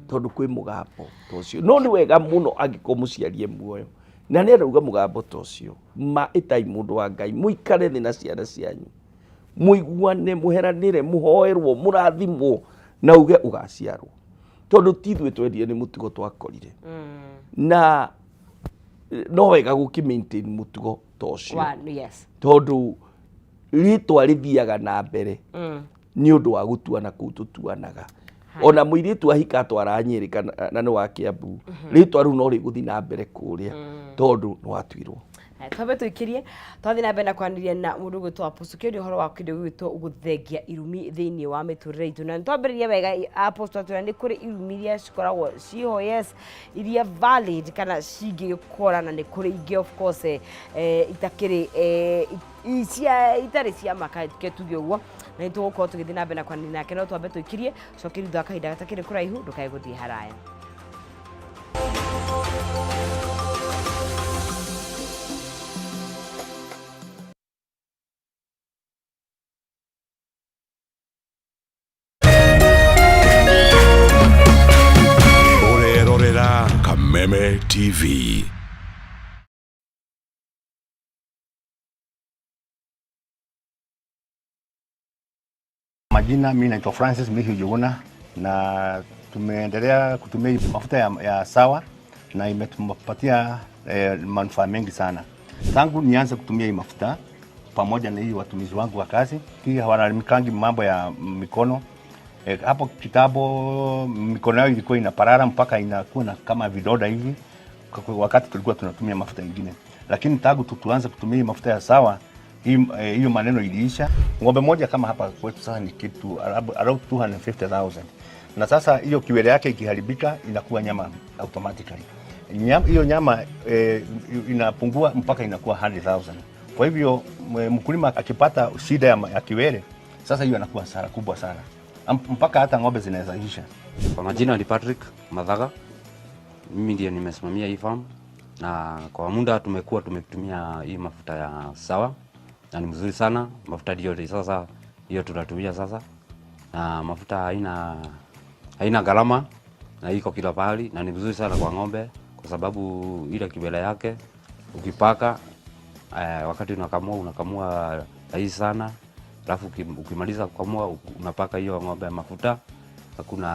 tondũ kwĩ mũgambo ta ũcio. No nĩ wega mũno angĩkorwo mũciarie muoyo na nĩ arauga mũgambo ta ũcio ma ĩtai mũndũ wa Ngai mũikare thĩ na ciana cianyu mũiguane mũheranĩre mũhoerwo mũrathimwo na uge ũgaciarwo tondũ tithwe twendie nĩ mũtugo twakorire na no wega gũkĩ-maintain mũtugo ta ũcio tondũ rĩtwa rĩthiaga na mbere nĩ ũndũ wa gũtuana kũu tũtuanaga. Ona mũirĩtu ahika atwara Nyĩrĩ na nĩ wa Kĩambu rĩtwa rĩu no rĩgũthiĩ na mbere kũrĩa tondũ nĩ watuirwo. Twambe tũikirie twathi na mbere na kwaranĩria na mũndũ gwĩtwo Apostle Kĩũria ũhoro wa kĩndũ gwĩtwo gũthengia irumi thĩinĩ wa mĩtũrĩre itũ. Na twambĩrĩria wega Apostle atwĩra nĩ kũrĩ irumi iria cikoragwo ciho iria valid kana cingĩkora na nĩ kũrĩ ingĩ of course itakĩrĩ itarĩ cia maka tuge ũguo na nĩtũgũkorwo tũgĩthiĩ na mbere na kwaranĩria nake no twambe tũikirie coke thutha wa kahinda gatakĩrĩ kũraihu ndũkae gũthiĩ haraya. Kameme TV. Majina mimi naitwa Francis Mihi Njuguna na tumeendelea kutumia mafuta ya sawa na imetupatia manufaa mengi sana. Tangu nianze kutumia hii mafuta pamoja na hii watumizi wangu wa kazi, hii hawanalimikangi mambo ya mikono. Hapo kitambo mikono yao ilikuwa inaparara mpaka inakuwa na kama vidoda hivi wakati tulikuwa tunatumia mafuta mengine. Lakini tangu tuanze kutumia mafuta ya sawa hiyo maneno iliisha. Ng'ombe moja kama hapa kwetu sasa ni kitu around 250,000. Na sasa hiyo kiwele yake ikiharibika inakuwa nyama automatically. Hiyo nyama inapungua mpaka inakuwa 100,000. Kwa hivyo mkulima akipata shida ya kiwele sasa hiyo inakuwa hasara kubwa sana. Mpaka hata ng'ombe zinaweza isha. Kwa majina ni Patrick Mathaga. Mimi ndiye nimesimamia hii farm na kwa muda tumekuwa tumetumia hii mafuta ya sawa na ni mzuri sana. Mafuta ndio sasa hiyo tunatumia sasa. Na mafuta haina gharama na iko kila pahali na ni mzuri sana kwa ng'ombe kwa sababu ile kibela yake ukipaka wakati unakamua rahisi sana. Alafu ukimaliza kukamua unapaka hiyo ng'ombe mafuta, hakuna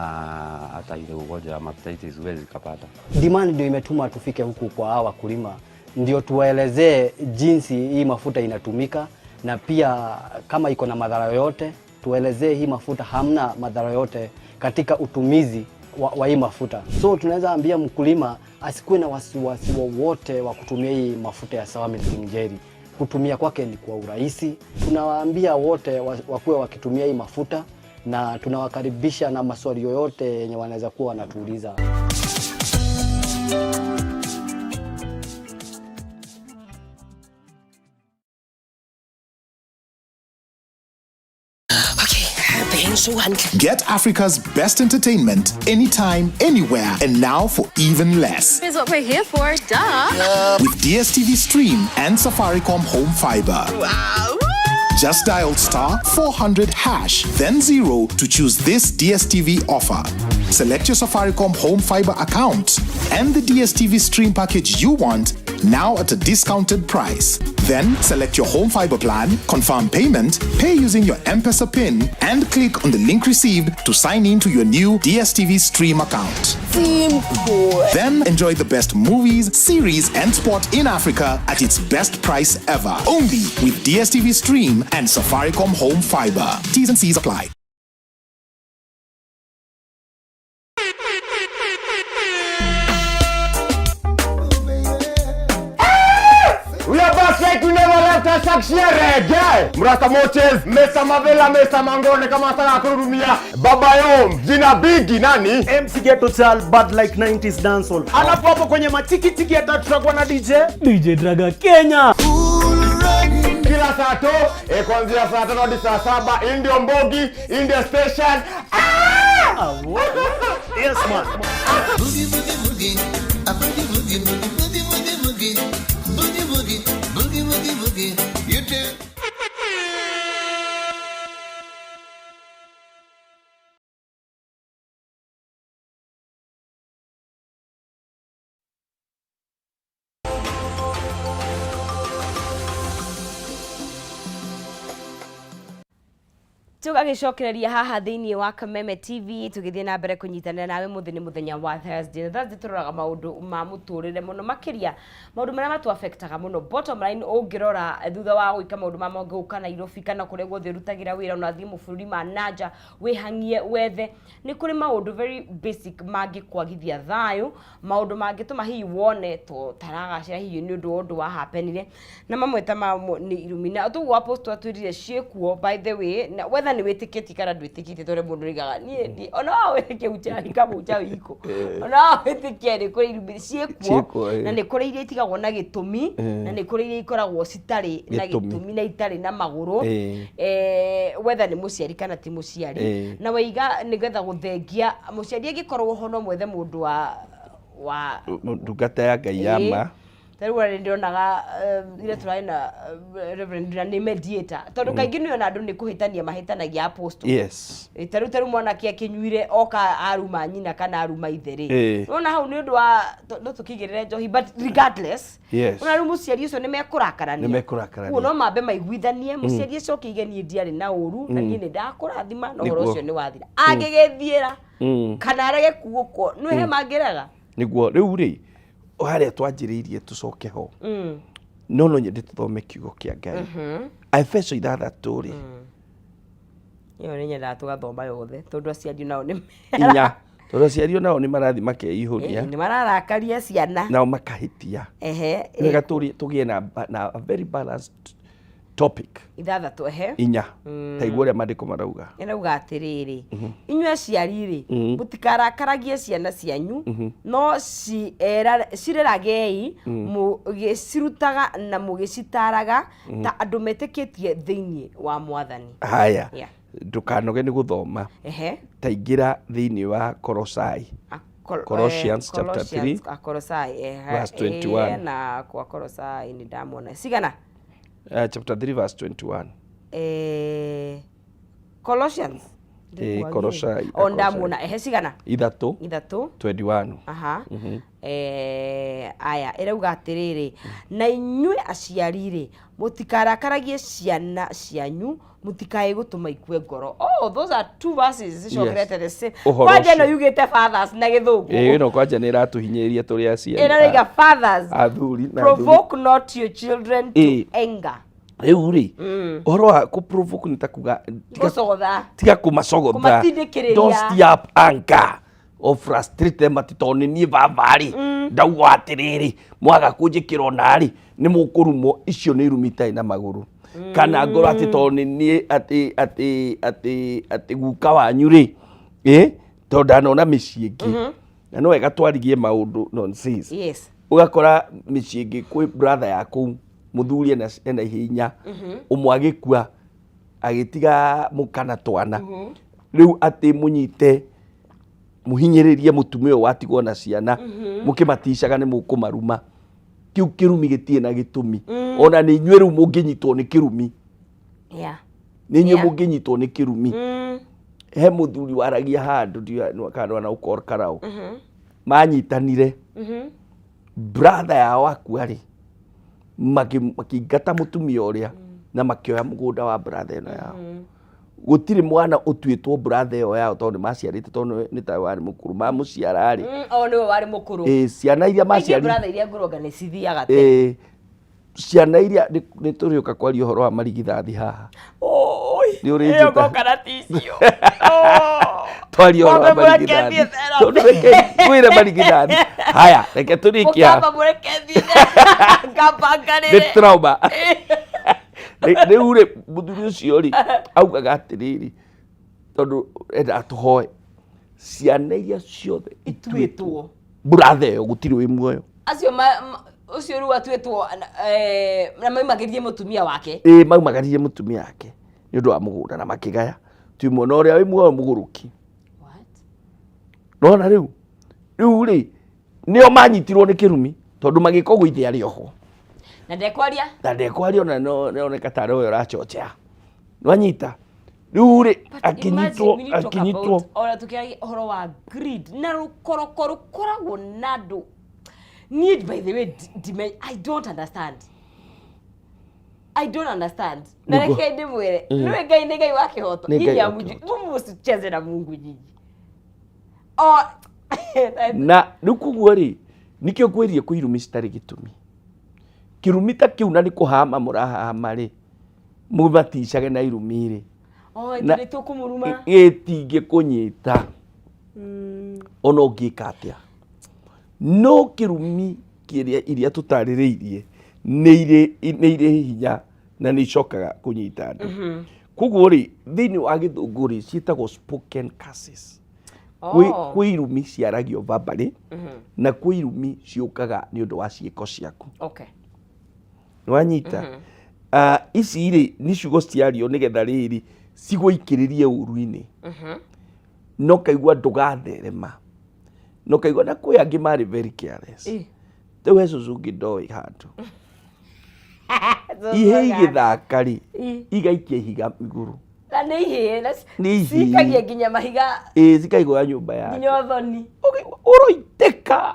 hata ile ugonjwa wa hepatitis huwezi kupata. Demand ndio imetuma tufike huku kwa hawa wakulima, ndio tuwaelezee jinsi hii mafuta inatumika na pia kama iko na madhara yote, tuelezee hii mafuta hamna madhara yote katika utumizi wa hii mafuta. So tunaweza ambia mkulima asikuwe na wasiwasi wowote wa kutumia hii mafuta ya Sawa Milking Jelly. Kutumia kwake ni kwa urahisi. Tunawaambia wote wakuwe wakitumia hii mafuta na tunawakaribisha na maswali yoyote yenye wanaweza kuwa wanatuuliza. Get Africa's best entertainment anytime, anywhere, and now for even less. Here's what we're here for, duh! With DSTV Stream and Safaricom Home Fiber. Wow! Just dial *400# then 0 to choose this DSTV offer. Select your Safaricom Home Fiber account and the DSTV Stream package you want now at a discounted price. Then select your home fiber plan, confirm payment, pay using your M-Pesa PIN, and click on the link received to sign in to your new DSTV Stream account. Then enjoy the best movies, series, and sport in Africa at its best price ever. Only with DSTV Stream and Safaricom Home Fiber. T's and C's apply. We are back like we never left us action reggae. Mrasta Moches, Mr. Mavela, Mr. Mangone kama sana kurumia. Baba Yom, jina bigi nani? MC Ghetto Chal, bad like 90s dancehall. Alafu hapo kwenye matiki tiki atatragwa na DJ Draga Kenya. Kila saa to, kuanzia saa 5 hadi saa 7 Indio Mbogi, India Station. Yes man. Boogie boogie boogie, a boogie boogie boogie boogie boogie boogie boogie boogie boogie boogie you too. Tugagicokereria haha thiini wa Kameme TV tugithie na mbere kunyitanira nawe muthini muthenya wa Thursday. Thursday turoraga maundu ma muturire muno makiria maundu maria matu affectaga muno. Bottom line ungirora thutha wa gwika maundu ma mongo kana Nairobi kana kuria guothe rutagira wira na thii muburi ma nanja wihangie wethe ni kuri maundu very basic mangikwagithia thayu, maundu mangituma hihi wone to taragacira hihi ni undu wa happenire na mamwe ta ni Illumina tu wa post atwirire ciekuo by the way na whether ni witikitie kana ndwitikitie tore mundu rigaga ni ona wetike uchahi kama uchahi iko ona witikie ni kuri Illumina ciekuo na ni kuri iria itigagwo na gitumi na ni kuri iria ikoragwo citari na gitumi na itari na maguru whether ni muciari kana ti muciari na waiga nigetha guthengia muciari agikorwo hono mwethe mundu wa ndungata ya Ngai yama tarua ndionaga ile turaina reverend na mediator tondu kaingi niyo na andu ni kuhitania mahitanagia apostle yes taru mwana kia kinyuire oka aruma nyina kana aruma itheri nona hau ni undu wa no tukigirire njohi but regardless una rumu ciari ucio ni mekurakarania no mambe maiguithanie muciari ucio kigenie ndiari na uru na nie ni ndakurathima no horo ucio ni wathira agigithiira kana arege kuguko no he mangiraga niguo riu ri haria twanjiriirie tucoke ho no nyende tuthome kiugo kia Ngai Efeso 6 ri yo ni nyenda tugathoma yothe tondu aciari nao ni inya tondu aciari nao ni marathi makeihuria ni mararakaria ciana nao makahitia wega tugie na a very balanced topic ithathatu inya taigua ria mandiko marauga irauga atiriri inyue aciari ri mutikarakaragie ciana cianyu no cireragei mugicirutaga na mugicitaraga ta andu metikitie thiini wa Mwathani. Haya ndukanoge ni guthoma taingira thiini wa Kolosai Colossians chapter 3 Kolosai verse 21 na kwa Kolosai ni ndamona sigana chapter 3 verse 21 Colossians Kolosai ondamuna sigana ithatu 21 aya irauga atiriri na inyue aciarire mutikarakaragie ciana cianyu mutikae gutuma ikue ngoro. Those are two verses zicokerete the same. Kwaje no yugite fathers na githungu no kwaje ni ratuhinyiriria turi aciari ina fathers athuri na provoke not your children to anger. Riu ri oro wa ku provoke ni takuga tiga kumasogotha don't stir up anger or frustrate them atitoni ni vavari ndauga atiriri mwaga kunjikira nari ni mukurumo icio ni irumita na maguru kana ngoro atitoni ni ati guka wanyu ri tondana miciengi na no wega twarigie maundu nonsense ugakora miciengi kwi brother yaku muthuri ena hinya umwagikua agitiga mukana twana riu ati munyite muhinyiririe mutumia watigwo na ciana mukimatishaga ni mukumaruma kiu kirumi gitie na gitumi ona ni inyue riu munginyitwo ni kirumi ni inyue munginyitwo ni kirumi he muthuri waragia handu ndio kana na ukor karao manyitanire brother ya waku ari makĩingata mũtumia ũrĩa na makĩoya mũgũnda wa brother ĩno yao. Gũtirĩ mwana ũtuĩtwo brother ĩyo yao tondũ maciarĩte tondũ nĩ ta warĩ mũkũrũ mamũciara rĩ. O nĩwe warĩ mũkũrũ. Ciana iria maciarĩte. Brother iria ngũronga nĩ cithiaga tene. Ciana iria nĩ tũrĩũka kwaria ũhoro wa marigithathi haha. Nĩ ũrĩ njĩta. Ĩyo goka na ticio. Twaria ũhoro wa marigithathi. Tondũ reke twĩre marigithathi. Haya, reke tũrĩkia. Mũkamba mũrekethie. Ngabangarĩre. Nĩ trauma. Rĩu rĩ mũthuri ũcio rĩ augaga atĩrĩrĩ tondũ enda atũhoe ciana iria ciothe ituĩtwo brother ĩyo gũtirĩ wĩ muoyo. Acio ũcio rĩu atuĩtwo na maumagĩrie mũtumia wake. Maumagĩrie mũtumia wake nĩ ũndũ wa mũgũnda na makĩgaya. Tũimwe na ũrĩa wĩ muoyo mũgũrũki. Nona rĩu rĩ nĩo manyitirwo nĩ kĩrumi tondũ magĩka ũguo ithe arĩ oho. Na ndekwaria? Na ndekwaria ona nĩoneka tarĩ we ũrachochea. Nwanyita. Rĩu rĩ akinyitwo. Ona tũkĩaria ũhoro wa greed na rũkoroko rũkoragwo na andũ. Need by the way I don't understand. Na reke ndĩmwĩre nĩwe Ngai wa kĩhoto. Nyinyi msicheze na Mungu nyinyi. Na rĩu kuguo rĩ nikĩo ngwĩrie kwĩ irumi citarĩ gĩtũmi. Kĩrumi ta kĩu na nĩ kũhama mũrahama rĩ mũmaticage na irumi rĩ. Nĩ tũkũmũruma. Gĩtingĩkũnyita. Ona ũngĩka atĩa. No kĩrumi kĩrĩa iria tũtarĩrĩirie nĩ irĩ hinya na nĩ icokaga kũnyita andũ. Kuguo rĩ thĩinĩ wa gĩthũngũ rĩ ciĩtagwo spoken curses. Kwĩ irumi ciaragio verbally na kwĩ irumi ciũkaga nĩ ũndũ wa ciĩko ciaku. Nĩwanyita. Ici rĩ nĩ ciugo ciario nĩgetha rĩrĩ cigũikĩrĩrie ũru-inĩ. No kaigua ndũgatherema. No kaigua na kwĩ angĩ marĩ very careless. Rĩu he cũcũ ũngĩ ndoĩ handũ. Ihĩ igĩthaka rĩ igaikia ihiga igũrũ. Na nĩ ihĩ cikagia nginya mahiga. Cikaigwo ya nyũmba yake. Nginya ũthoni. Ũroitĩka.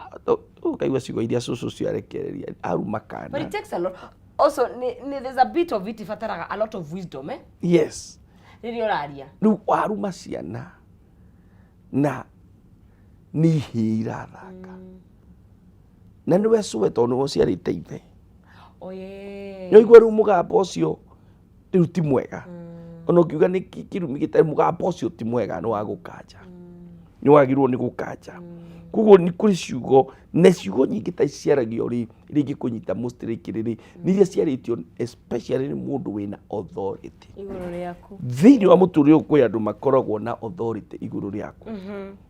Ũkaigua ciugo iria cũcũ ciarekereria aruma kana. But it takes a lot. Also, there's a bit of it ifataraga a lot of wisdom, eh? Yes. Nĩrĩ ũraria. Rĩu waruma ciana na nĩ ihĩ irathaka. Na nĩwe cũwe tondũ nĩwe ũciarĩte ithe. Nĩwaigua rĩu mũgambo ũcio rĩu ti mwega. Ona ũkiuga nĩ kĩrumi gĩtarĩ mũgambo ũcio ti mwega nĩ wa gũkanja. Nĩ wagĩrĩirwo nĩ gũkanja. Kuguo nĩ kũrĩ ciugo na ciugo nyingĩ ta iciaragio rĩngĩ kũnyita mũstĩrĩ kĩrĩrĩ nĩ iria ciarĩtio especially nĩ mũndũ wĩna authority. Igũrũ rĩaku. Thĩinĩ wa mũtũrĩre ũyũ kwĩ andũ makoragwo na authority igũrũ rĩaku.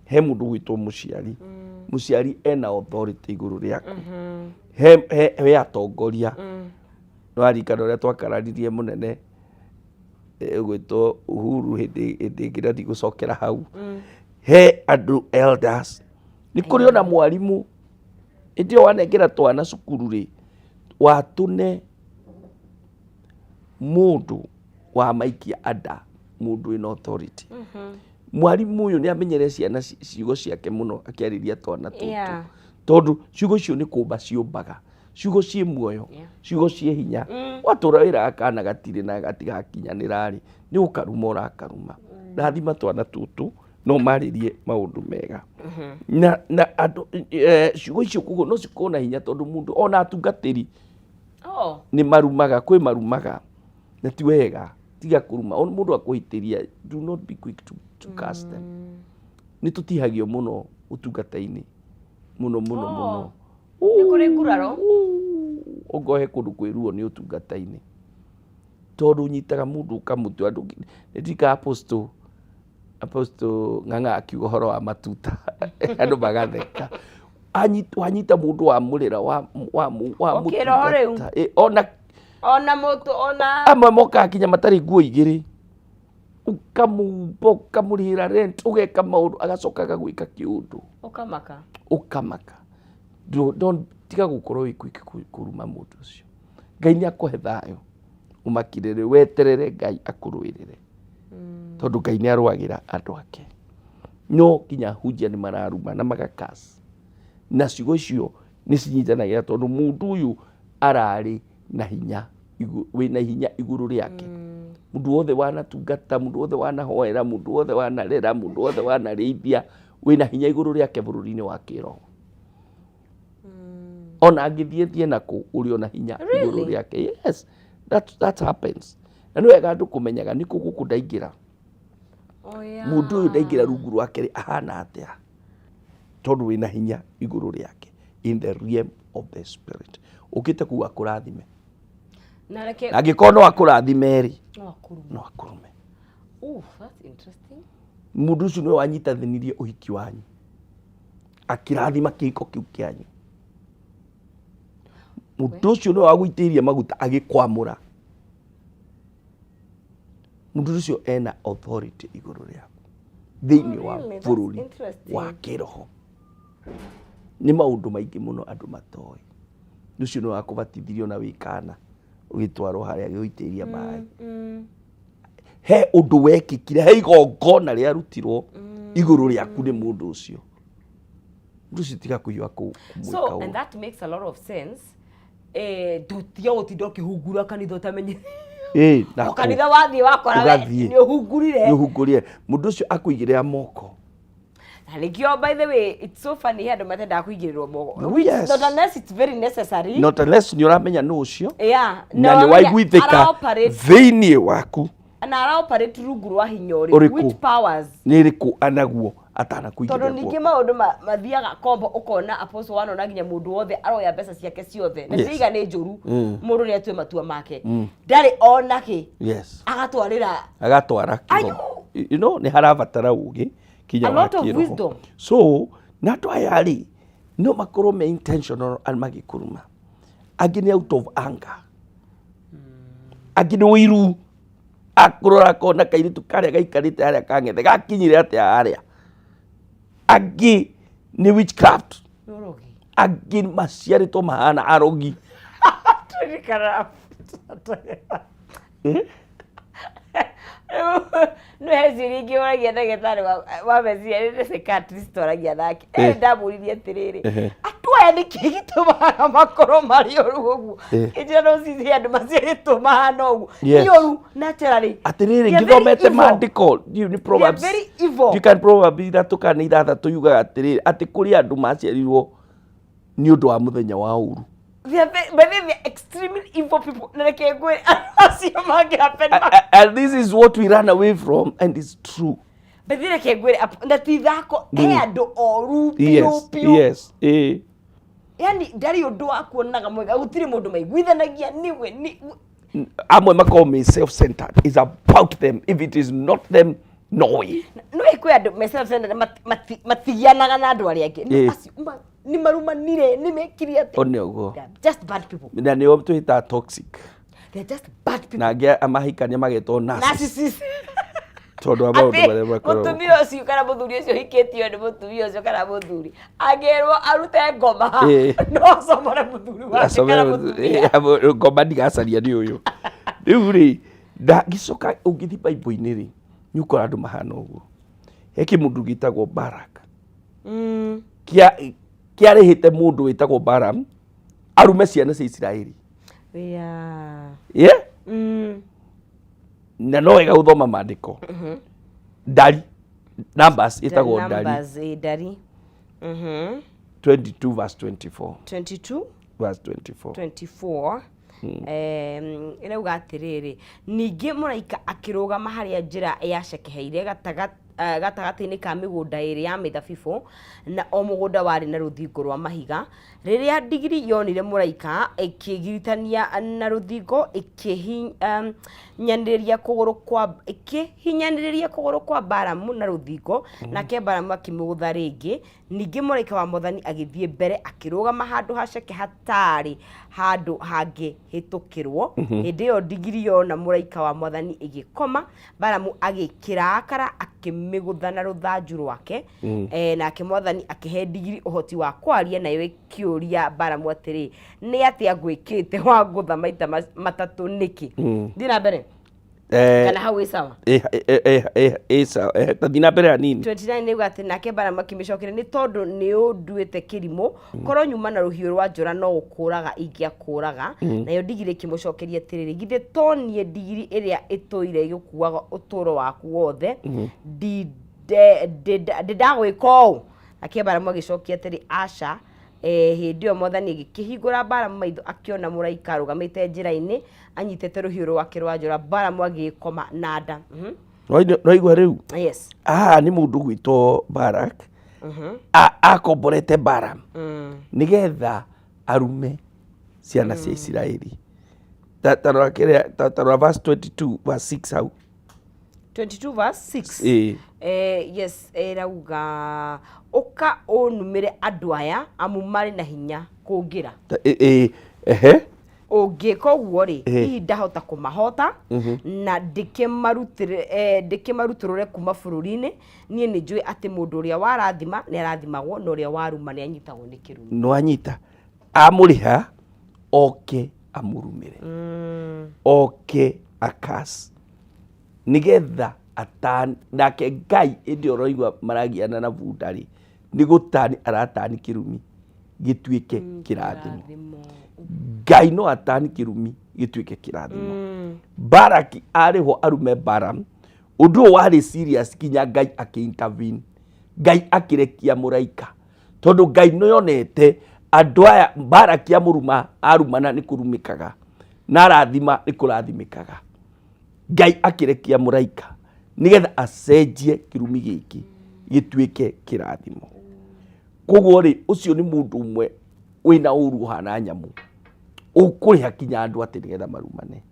He mũndũ gwĩtwo mũciari. Mũciari ena authority igũrũ rĩaku. He atongoria. Nĩwaririkana ũrĩa twakararirie mũnene gwĩtwo Uhuru hĩndĩ ĩngĩ ndigũcokera hau. He andũ elders. Nĩ kũrĩ ona mwarimũ hĩndĩ ĩyo wanengera twana cukuru rĩ watũne mũndũ wa maikia ada mũndũ wĩna authority. Mwarimũ ũyũ nĩ amenyere ciana ciugo ciake mũno akĩarĩria twana tũtũ. Tondũ ciugo icio nĩ kũmba ciũmbaga. Ciugo ciĩ muoyo. Ciugo ciĩ hinya. Watũra wĩra akana gatirĩ na gatigakinyanĩra rĩ nĩ ũkaruma ũrakaruma. Rathima twana tũtũ no marĩrie maũndũ mega. Na andũ ciugo icio kuguo no cikorwo na hinya tondũ mũndũ ona atungatĩri nĩ marumaga kwĩ marumaga na ti wega tiga kũruma. Ona mũndũ akũhĩtĩria do not be quick to cast them. Nĩ tũtihagio mũno ũtungata-inĩ mũno. Nĩ kũrĩ nguraro. Ũngohe kũndũ kwĩruo nĩ ũtungata-inĩ tondũ ũnyitaga mũndũ ũkamũtua andũ nĩndika Apostle Ng'ang'a akiuga ũhoro wa matuta andũ magatheka. Wanyita mũndũ wa mũrĩra wa mũtungata. Ona mũndũ ona amwe mokaga kinya matarĩ nguo igĩrĩ ũkamũmba ũkamũrĩhĩra rent ũgeka maũndũ agacoka agagwĩka kĩũndũ ũkamaka. Tiga gũkorwo wĩ quick kũruma mũndũ ũcio. Ngai nĩ akũhe thayũ ũmakirĩre weterere Ngai akũrũĩrĩre tondũ Ngai nĩ arũagĩra andũ ake. No kinya hunjia nĩ mararuma na magakas na ciugo icio nĩ cinyitanagĩra tondũ mũndũ ũyũ ararĩ na hinya wina hinya iguru riake mundu wothe wanatungata mundu wothe wanahoera mundu wothe wanarera mundu wothe wanarĩithia wina hinya iguru riake bururi-inĩ wa kĩroho ona angĩthiĩtie naku uri ona hinya iguru riake yes that happens na nĩ wega andũ kũmenyaga nĩ kũ gũkũ ndaingĩra mundu ũyũ ndaingĩra rungu rwake ahana atĩa tondu wina hinya iguru riake in the realm of the spirit ukite kuwa kurathime na angĩkorwo no akũrathime rĩ no akũrume. That's interesting. Mundu ũcio nĩ wanyitanĩririe ũhiki wanyu akĩrathima kĩhiko kĩu kĩanyu mundu ũcio nĩ wagũitĩirie maguta agĩkwamũra mundu ũcio ena authority iguru rĩaku thĩinĩ wa bũrũri wa kĩroho. Nĩ maũndũ maingĩ mũno andũ matoĩ ũcio nĩ wakũbatithirio na wĩkana ũgĩtwarwo harĩa gĩgũitĩria maĩ he ũndũ wekĩkire he igongona rĩarutirwo igũrũ rĩaku nĩ mũndũ ũcio tiga kũhiũha kũmwĩka ũũ. And that makes a lot of sense. Tũtiga gũtinda ũkĩhungura kanitha ũtamenye kanitha wathiĩ wakora nĩ ũhungurire mũndũ ũcio akũigĩrĩra moko. Na nĩkĩo by the way it's so funny andũ matendaga kũigĩrĩrwo moko. Not unless it's very necessary. Not unless nĩ ũramenya nũ ũcio na nĩ waiguithĩka thĩinĩ waku na ara-operate rungu rwa hinya ũrĩkũ which powers nĩ ĩrĩkũ anaguo atanakuigĩrĩrwo. Tondũ ningĩ maũndũ mathiaga kombo ũkona apostle wanona nginya mũndũ wothe aroya mbeca ciake ciothe na ciiga nĩ njũru mũndũ nĩ atue matua make ndarĩ ona kĩ agatwara kĩgo you know nĩ harabatara ũgĩ kinya wa kĩroho. So na andũ aya rĩ no makorwo me intentional magĩkũruma angĩ nĩ out of anger angĩ nĩ ũiru akurora kona kairitu karĩa gaikarĩte harĩa kang'ethe gakinyire atĩa harĩa angĩ nĩ witchcraft angĩ maciarĩtwo mahana arogi no heziri ingĩ ũragia ndagĩtarĩ wa meciria nĩ psychiatrist ũragia nake ndamũririe atĩrĩrĩ atuaya nĩ kĩĩ gĩtũmaga makorwo marĩ ũru ũguo kĩnjĩra no cici andũ maciarĩtwo mahana ũguo nĩ ũru naturally atĩrĩrĩ ngĩthomete maandĩko nĩ Proverbs you can probably ithatũ kana ithathatũ yugaga atĩrĩrĩ atĩ kũrĩ andũ maciarirwo nĩ ũndũ wa mũthenya wa ũru. They're extremely evil people. And this is what we run away from, and it's true. But then yes. Yani dari odo akuonaga mwega gutire mundu maiguithanagia niwe amwe makorwo self-centered. It's about them. If it is not them, no way. No ikwe andu self-centered matigianaga na andu arĩa angĩ ni marumanire ni mekirie ati one ugo just bad people na nĩ twita toxic. They're just bad people na ngia amahikania magetwo narcissist tondu aba undu bare makorwo mutumia ũcio kana mũthuri ũcio hikĩtio nĩ mũtumia ũcio kana mũthuri agerwo arute ngoma no somore mũthuri wake kana mũtumia ngoma ndigacaria nĩ ũyũ rĩu rĩ ndagicoka ũngĩthi Bible-inĩ rĩ nĩ ũkora andũ mahana ũguo he kĩmũndũ gĩtagwo Barak kĩarĩhĩte mũndũ wĩtagwo Balaam arume ciana cia Isiraeli na no wega gũthoma maandĩko ndari Numbers ĩtagwo ndari 22 verse 24 irauga atĩrĩrĩ ningĩ mũraika akĩrũgama harĩa njĩra yacekeheire gatagatĩ-inĩ ka mĩgũnda ĩrĩ ya mĩthabibũ na o mũgũnda warĩ na rũthingo rwa mahiga. Rĩrĩa ndigiri yonire mũraika ĩkĩgiritania na rũthingo ĩkĩhinyanĩrĩria kũgũrũ kwa Balamu na rũthingo nake Balamu akĩmũgũtha rĩngĩ. Ningĩ mũraika wa Mwathani agĩthiĩ mbere akĩrũgama handũ haceke hatarĩ handũ hangĩ hĩtũkĩrwo. Hĩndĩ ĩyo ndigiri yona mũraika wa Mwathani ĩgĩkoma Balamu agĩkĩrakara akĩmĩgũtha na rũthanju rwake nake Mwathani akĩhe ndigiri ũhoti wa kwaria nayo ĩkĩũria Balamu atĩrĩ nĩ atĩa ngwĩkĩte wa ngũtha maita matatũ nĩkĩ. Thiĩ na mbere. kana hau ĩ sawa sawa tathina mbere hanini 29 nĩ uga atĩ nake Baramu akĩmĩcokera nĩ tondũ nĩ ũnduĩte kĩrimũ korwo nyuma na rũhiũ rwa njora no ũkũraga ingĩakũraga nayo ndigiri ĩkĩmũcokeria atĩrĩrĩ githĩ to niĩ ndigiri ĩrĩa ĩtũire ĩgĩkuaga ũtũũro waku wothe ndĩndagwĩka ũũ nake Baramu agĩcokia atĩrĩ aca hĩndĩ ĩyo Mwathani agĩkĩhingũra Baramu maitho akĩona mũraika arũgamĩte njĩra-inĩ anyitĩte rũhiũ rwake rwa njora Baramu agĩkoma na nda Noigua rĩu yes nĩ mũndũ gwĩtwo Barak akomborete Baramu nĩgetha arume ciana cia Isiraeli tarora verse 22 verse 6 hau 22 verse 6 yes rauga ũka ũnumĩre andũ aya amu marĩ na hinya kũngĩra ũngĩka ũguo rĩ hihi ndahota kũmahota na ndĩkĩmarutũrũre kuma bũrũri-inĩ niĩ nĩ njũĩ atĩ mũndũ ũrĩa warathima nĩ arathimagwo na ũrĩa waruma nĩ anyitagwo nĩ kĩrumi no anyita amũrĩha oke amũrumĩre oke akas nĩgetha nake Ngai ĩndĩ ũroigua maragiana na bunda rĩ nĩ gũtani aratani kĩrumi gĩtuĩke kĩrathimo Ngai no atani kĩrumi gĩtuĩke kĩrathimo Baraki arĩho arume Baramu ũndũ ũyũ warĩ serious kinya Ngai akĩ-intervene Ngai akĩrekia mũraika tondũ Ngai nĩonete andũ aya Baraki arumana nĩ kũrumĩkaga na arathima nĩ kũrathimĩkaga Ngai akĩrekia mũraika nĩgetha acenjie kĩrumi gĩkĩ gĩtuĩke kĩrathimo koguo rĩ ũcio nĩ mũndũ ũmwe wĩna ũru ũhana nyamũ ũkũrĩha kinya andũ atĩ nĩgetha marumane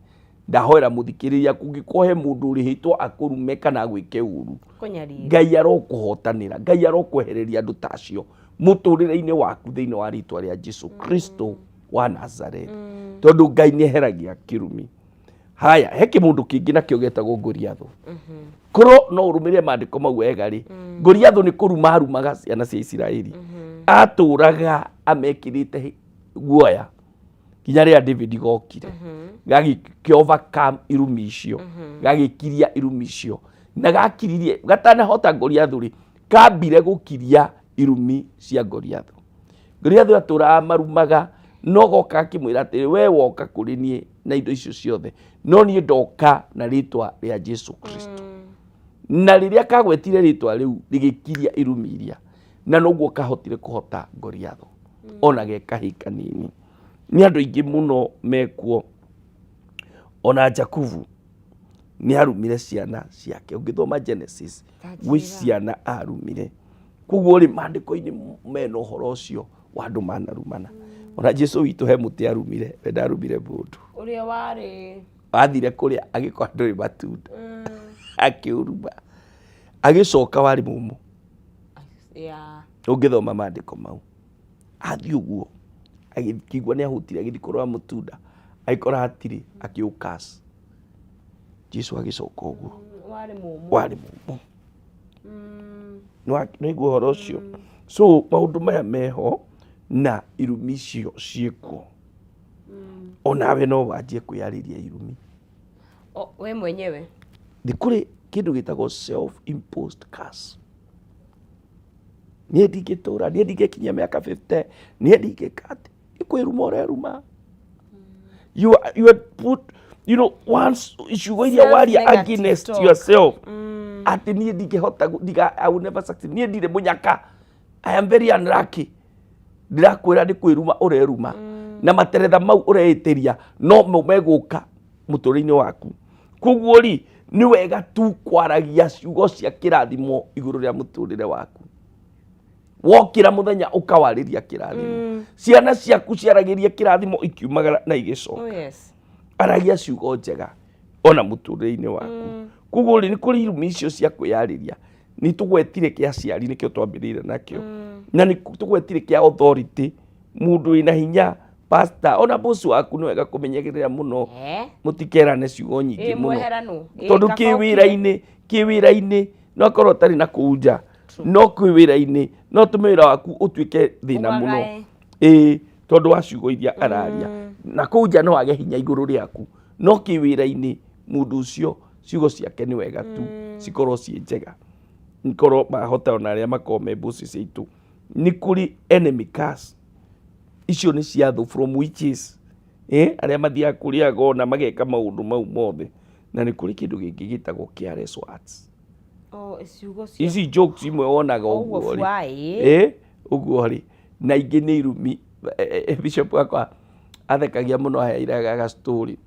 ndahoera mũthikĩrĩria kũngĩkorwo he mũndũ ũrĩhĩtwo akũrume kana gwĩke ũru Ngai arokũhotanĩra Ngai arokwehereria andũ tacio mũtũrĩre-inĩ waku thĩinĩ wa rĩtwa rĩa Jesũ Kristo wa Nazareth tondũ Ngai nĩeheragia kĩrumi haya he kĩmũndũ kĩngĩ nakĩo getagwo Goliathũ korwo no ũrũmĩrĩre maandĩko mau wega rĩ Goliathũ nĩ kũruma arumaga ciana cia Isiraeli atũraga amekĩrĩte guoya kinya rĩrĩa David gokire gagĩkĩ-overcome irumi icio gagĩkiria irumi icio na gakiririe gatanahota Goliathũ rĩ kambire gũkiria irumi cia Goliathũ atũraga marumaga no goka akĩmwĩra atĩ we woka kũrĩ niĩ na indo icio ciothe no niĩ ndoka na rĩtwa rĩa Jesũ Kristo na rĩrĩa kagwetire rĩtwa rĩu rĩgĩkiria irumi iria na noguo kahotire kũhota Goliathũ ona ge kahĩĩ kanini nĩ andũ aingĩ mũno mekuo ona Jakubu nĩ arumire ciana ciake ũngĩthoma Genesis gwĩ ciana arumire koguo rĩ maandĩko-inĩ mena ũhoro ũcio wa andũ manarumana ona Jesũ witũ he mũtĩ arumire we ndarumire mũndũ ũrĩa warĩ athire kũrĩa agĩkora ndũrĩ matunda akĩuruma agĩcoka warĩ mũmũ ũngĩthoma maandĩko mau athiĩ ũguo agĩkĩigua nĩ ahutire agĩthiĩ kũrora mũtunda agĩkora hatirĩ akĩũkas Jesũ agĩcoka ũguo warĩ mũmũ nĩwaigua ũhoro ũcio so maũndũ maya meho na irumi icio ciĩkuo onawe no wanjie kwĩyarĩria irumi we mwenyewe nĩ kũrĩ kĩndũ gĩtagwo self imposed curse niĩ ndingĩtũra niĩ ndingĩkinyia mĩaka 50 niĩ ndingĩka atĩ ikwĩruma ũreruma you are put once ciugo iria waria against yourself atĩ niĩ ndingĩhota I will never succeed niĩ ndirĩ mũnyaka I am very unlucky ndĩrakwĩra nĩ kwĩruma ũreruma na materetha mau ũreĩtĩria no megũka mũtũrĩ-inĩ waku koguo rĩ nĩ wega tu kwaragia ciugo cia kĩrathimo igũrũ rĩa mũtũrĩre waku wokĩra mũthenya ũkawarĩria kĩrathimo ciana ciaku ciaragĩria kĩrathimo ikiumagara na igĩcoka aragia ciugo njega ona mũtũrĩre-inĩ waku koguo rĩ nĩ kũrĩ irumi icio cia kwĩyarĩria nĩ tũgwetire kĩa ciari nĩkĩo twambĩrĩire nakĩo na nĩ tũgwetire kĩa authority mũndũ wĩna hinya pastor ona boss waku nĩ wega kũmenyagĩrĩra mũno mũtikerane ciugo nyingĩ mũno tondũ kĩwĩra-inĩ no korwo ũtarĩ na kũu nja no kwĩwĩra-inĩ no tũme wĩra waku ũtuĩke thĩna mũno tondũ wa ciugo iria araria na kũu nja no age hinya igũrũ rĩaku no kĩwĩra-inĩ mundu ucio ciugo ciake ni wega tu cikorwo ci njega nikorwo mahota ona aria makome mbuci citu ni kuri enemy cars icio ni ciathu from witches aria mathia kuria gona mageka maundu mau mothe na ni kuri kindu giki gitagwo careless words ciugo cia ici jokes imwe wonaga uguo ri uguo ri na ingi ni irumi bishop wakwa athekagia muno aheiraga ga story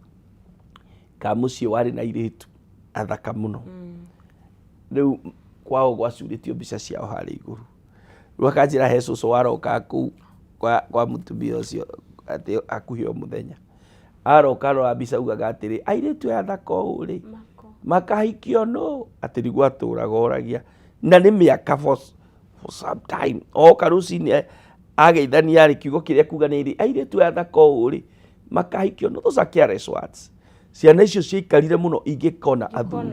ka muciĩ warĩ na iritu athaka muno rĩu kwao gwacurĩtio mbica ciao harĩ igũrũ rĩu akanjĩra he cũcũ waroka kũu kwa mũtumia ũcio atĩ akuhĩ o mũthenya aroka arora mbica ugaga atĩrĩ airĩtu aya athaka ũũ rĩ makahikio no atĩ nĩguo atũraga oragia na nĩ mĩaka for some time oka rũcinĩ ageithania rĩ kiugo kĩrĩa kuga nĩ airĩtu aya athaka ũũ rĩ makahikio no those are careless words ciana icio ciaikarire muno ingĩkona athuri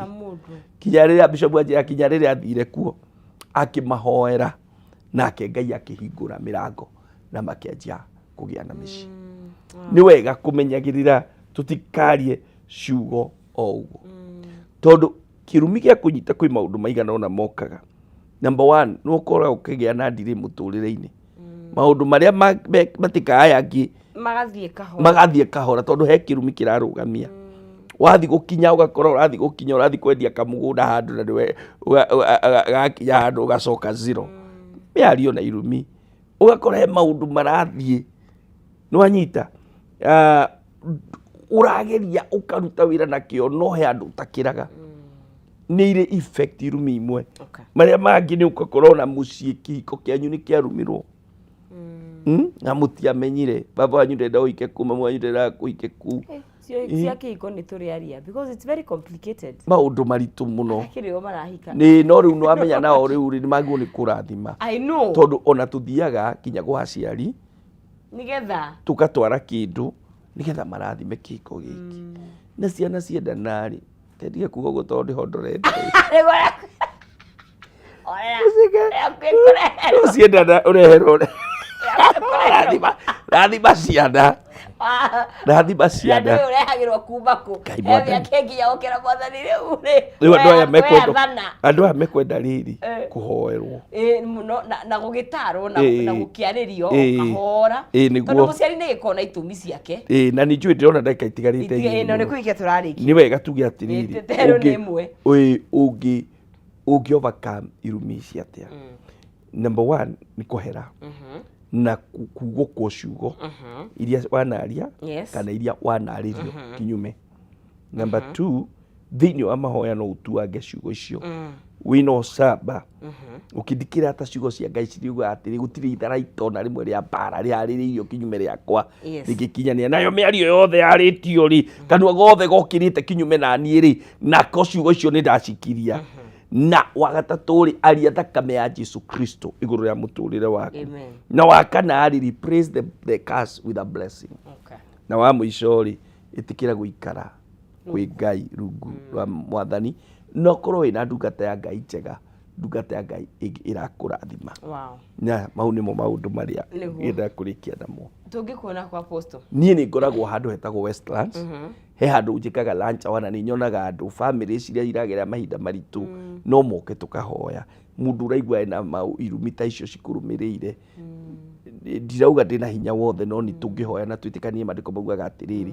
kinya rĩrĩa bishop anjĩra kinya rĩrĩa athire kuo akĩmahoera nake Ngai akĩhingũra mĩrango na makĩanjia kũgĩa na mĩciĩ nĩ wega kũmenyagĩrĩra tũtikarie ciugo o ũguo tondũ kĩrumi gĩa kũnyita kwĩ maũndũ maigana ona mokaga number 1 nĩ ũkoragwo ũkĩgĩa na ndiri mũtũrĩre-inĩ maũndũ marĩa matikayangĩ magathiĩ kahora tondũ he kĩrumi kĩrarũgamia wathi gukinya ugakora urathi gukinya urathi kwendia kamugunda handu na ndiwe gakinya handu ugacoka zero miario na irumi ugakora he maundu marathie no anyita urageria ukaruta wira na kio no he andu utakiraga ni ire effect irumi imwe maria mangi ni ukakora na mucii kihiko kianyu ni kiarumirwo na mutiamenyire baba wanyu ndenda uike ku mama wanyu ndenda kuike ku ciake iko ni turiaria because it's very complicated maundu maritu muno akirio marahika ni no riu no amenya nao riu ri magwo ni kurathima I know tondu ona tuthiaga kinya gwa aciari nigetha tukatwara kindu nigetha marathime kiko giki na ciana ciendana ri tendige kugo gutondu hondorete ciendana ureherwo rathima ciana rathima ciana ndio urehagirwo kuma ku ebya kengiya okera mwathani riu riu andu aya mekwenda riri kuhoerwo na gugitarwo na gukiaririo kahora tondu muciari ni gikona itumi ciake na ni njui ndirona ndagika itigarite no ni kuikia turariki ni wega tuge atiriri tero ni imwe ungi overcome irumi cia atia number 1 ni kuhera na kugwo ciugo iria wanaria kana iria wanaririo kinyume number 2 thĩinĩ wa mahoya no utuange ciugo icio wino saba ukithikira ta ciugo cia Ngai ciriuga atĩrĩ gũtirĩ itharaito na rĩmwe rĩa mbara rĩarĩrĩirio kinyume rĩakwa rĩgĩkinyania nayo mĩario yothe yarĩtio rĩ kanua gothe gokĩrĩte kinyume na niĩ rĩ nako ciugo icio nĩ ndacikiria na wagatatũ rĩ aria thakame ya Jesu Kristo igũrũ rĩa mũtũrĩre waku na wakana rĩ replace the curse with a blessing na wa mũico rĩ ĩtĩkĩra gũikara kwĩ Ngai rungu rwa mwathani no korwo wĩna ndungata ya Ngai njega ndungata ya Ngai ĩrakũrathima na mau nĩmo maũndũ marĩa ngĩenda kũrĩkia namo tũngĩkuona kwa apostle niĩ nĩ ngoragwo handũ hetagwo Westlands he handũ njĩkaga lunch wana nĩ nyonaga andũ family ciria iragerera mahinda maritũ no moke tukahoya mundu uraigua ena irumi ta icio cikurumĩrĩire ndirauga ndĩna hinya wothe no ni tũngĩhoya na twĩtĩkanie maandĩko maugaga atĩrĩrĩ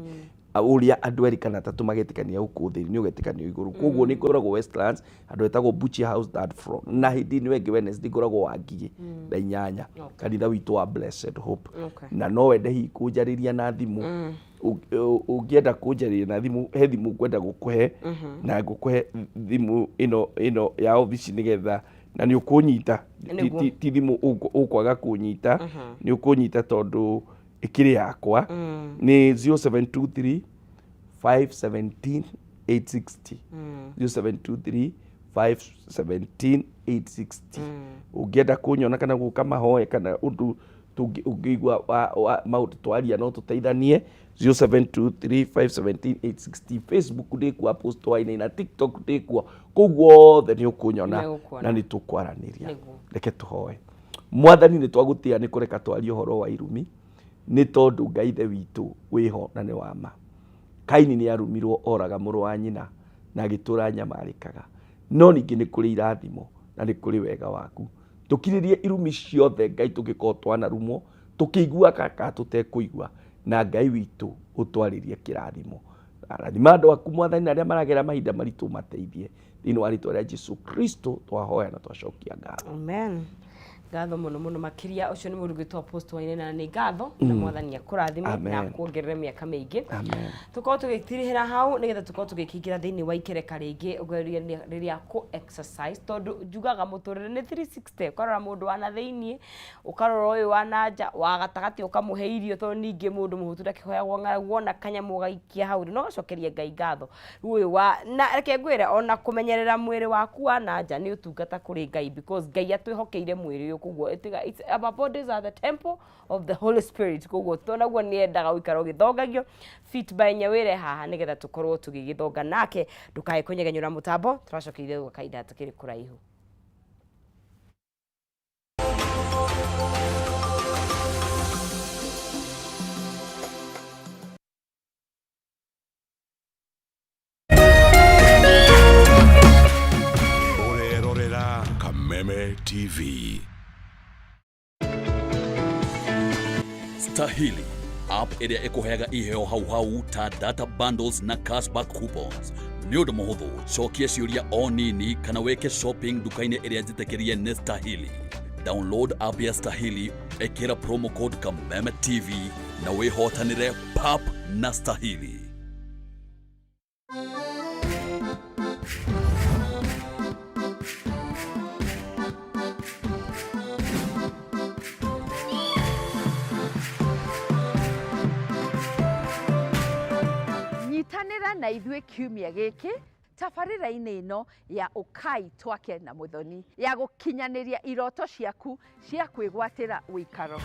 uria andu eri kana tatu magetikania huko thĩ ni ugetikania iguru koguo ni ngoragwo Westlands andu etagwo Butcher House that front na hindi ni wengi Wednesday ngoragwo Wangie na 8 kanitha witu wa Blessed Hope na no wende hi kunjariria na thimu ungienda kunjariria na thimu he thimu kwenda gukuhe na gukuhe thimu ino ya office nigetha na ni ukunyita ti thimu ukwaga kunyita ni ukunyita tondu ikiri yakwa ni 0723 517 860 0723 517 860 ungienda kunyona kana guka mahoya kana undu ungiigua maundu twaria no tuteithanie 0723 517 860 Facebook ndiku apostle waine na TikTok ndiku koguo the ni ukunyona na ni tukwaraniria reke tuhoe mwathani ni twagutia ni kureka twaria horo wa irumi ni tondu Ngai the witu wiho na ni wama Kaini nĩ arumirwo oraga mũrũ wa nyina na agĩtũra nyamarĩkaga. No ningĩ nĩ kũrĩ irathimo na nĩ kũrĩ wega waku. Tũkirĩrie irumi ciothe Ngai tũngĩkorwo twanarumwo, tũkĩigua kaka tũtekũigua, na Ngai witũ ũtwarĩrie kĩrathimo. Arathima andũ aku Mwathani arĩa maragera mahinda maritũ mateithie. Thĩinĩ wa rĩĩtwa rĩa Jesũ Kristo twahoya na twacokia ngatho. Amen. Ngatho muno muno makiria ucio ni mũrugĩtwo Apostle Waine na nĩ ngatho na Mwathani akũrathime na kuongerere mĩaka mĩingĩ. Amen. Tukorwo tũgĩtirihĩra hau nĩgetha tukorwo tũgĩkĩingĩra thĩinĩ wa ikereka rĩngĩ rĩrĩa ku exercise tondũ njugaga mũtũrĩre nĩ 360 ũkarora mũndũ wa na thĩinĩ ũkarora ũyũ wa nanja wa gatagatĩ ũkamũhe irio tondũ ningĩ mũndũ mũhutu ndakĩhoyagwo ng'aragu na kanyamũ gaikia hau no gacokeria Ngai ngatho ũyũ wa na reke ngwĩre ona kũmenyerera mwĩrĩ waku wa nanja nĩ ũtungata kũrĩ Ngai because Ngai atwĩhokeire mwĩrĩ kugwo it's our bodies are the temple of the Holy Spirit kugwo tonaguo nĩ endaga ũikara ũgĩthongagio fit by nyawĩre haha nĩgetha tũkorwo tũgĩgĩthonga nake ndũkae kũnyegenyũra mũtambo tũracokeire gwa kaida tũkĩrĩ kũraihu. Urerorera Kameme TV. Stahili app ĩrĩa ĩkũheaga iheo hau ta data bundles na cashback coupons. Nĩ ũndũ mũhũthũ, cokia ciũria o nini kana weke shopping duka-inĩ ĩrĩa njĩtĩkĩrie nĩ Stahili. Download app ya Stahili, ĩkĩra promo code Kameme TV na wĩhotanĩre pap na Stahili. Na ithuĩ kiumia gĩkĩ tabarĩra-inĩ ĩno ya Ũkai Twake na Mũthoni ya gũkinyanĩria iroto ciaku cia kwĩgwatĩra ũikaro.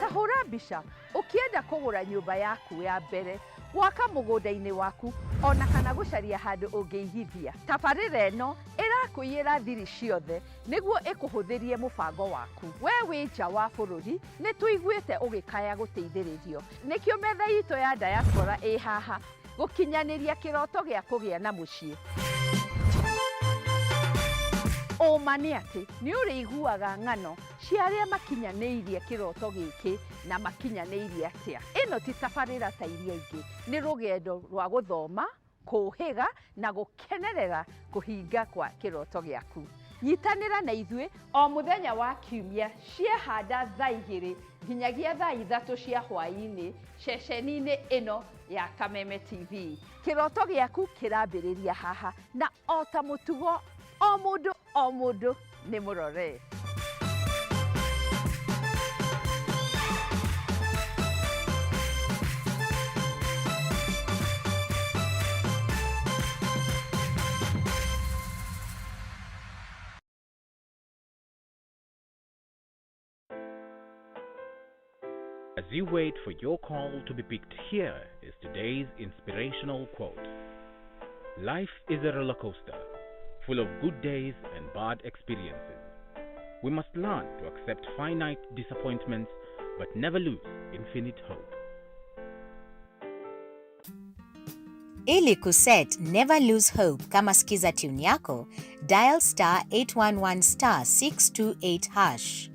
Ta hũra mbica ũkĩenda kũgũra nyũmba yaku ya mbere, gwaka mũgũnda-inĩ waku ona kana gũcaria handũ ũngĩigithia. Tabarĩra ĩno ĩrakũiyĩra thiri ciothe nĩguo ĩkũhũthĩrie mũbango waku. We wĩ nja wa bũrũri nĩ tũiguĩte ũgĩkaya gũteithĩrĩrio. Nĩkĩo metha itũ ya diaspora ĩ haha gũkinyanĩria kĩroto gĩa kũgĩa na mũciĩ. Ũma nĩ atĩ nĩ ũrĩiguaga ng'ano cia arĩa makinyanĩirie kĩroto gĩkĩ na makinyanĩirie atĩa. Ĩno ti tabarĩra ta iria ingĩ, nĩ rũgendo rwa gũthoma, kũũhĩga na gũkenerera kũhinga kwa kĩroto gĩaku. Nyitanĩra na ithuĩ o mũthenya wa kiumia ciehanda thaa 2 nginyagia thaa 3 cia hwaĩ-inĩ ceceni-inĩ ĩno ya Kameme TV. Kĩroto gĩaku kĩrambĩrĩria haha na o ta mũtugo o mũndũ nĩ mũrore. As you wait for your call to be picked, here is today's inspirational quote. Life is a roller coaster, full of good days and bad experiences. We must learn to accept finite disappointments, but never lose infinite hope. Ili kuset never lose hope kama skiza tune yako, dial *811 *628#.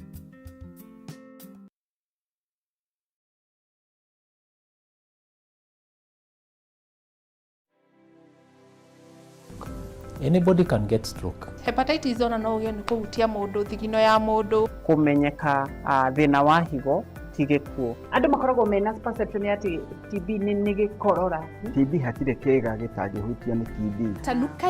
Anybody can get stroke. Hepatitis ona no ũgĩe nĩ kũhutia mũndũ, thigino ya mũndũ. Kũmenyeka thĩna wa higo ti gĩkuũ. Andũ makoragwo mena perception ya TB nĩ gĩkorora. TB hatirĩ kĩga gĩtangĩhutia nĩ TB. Tanuka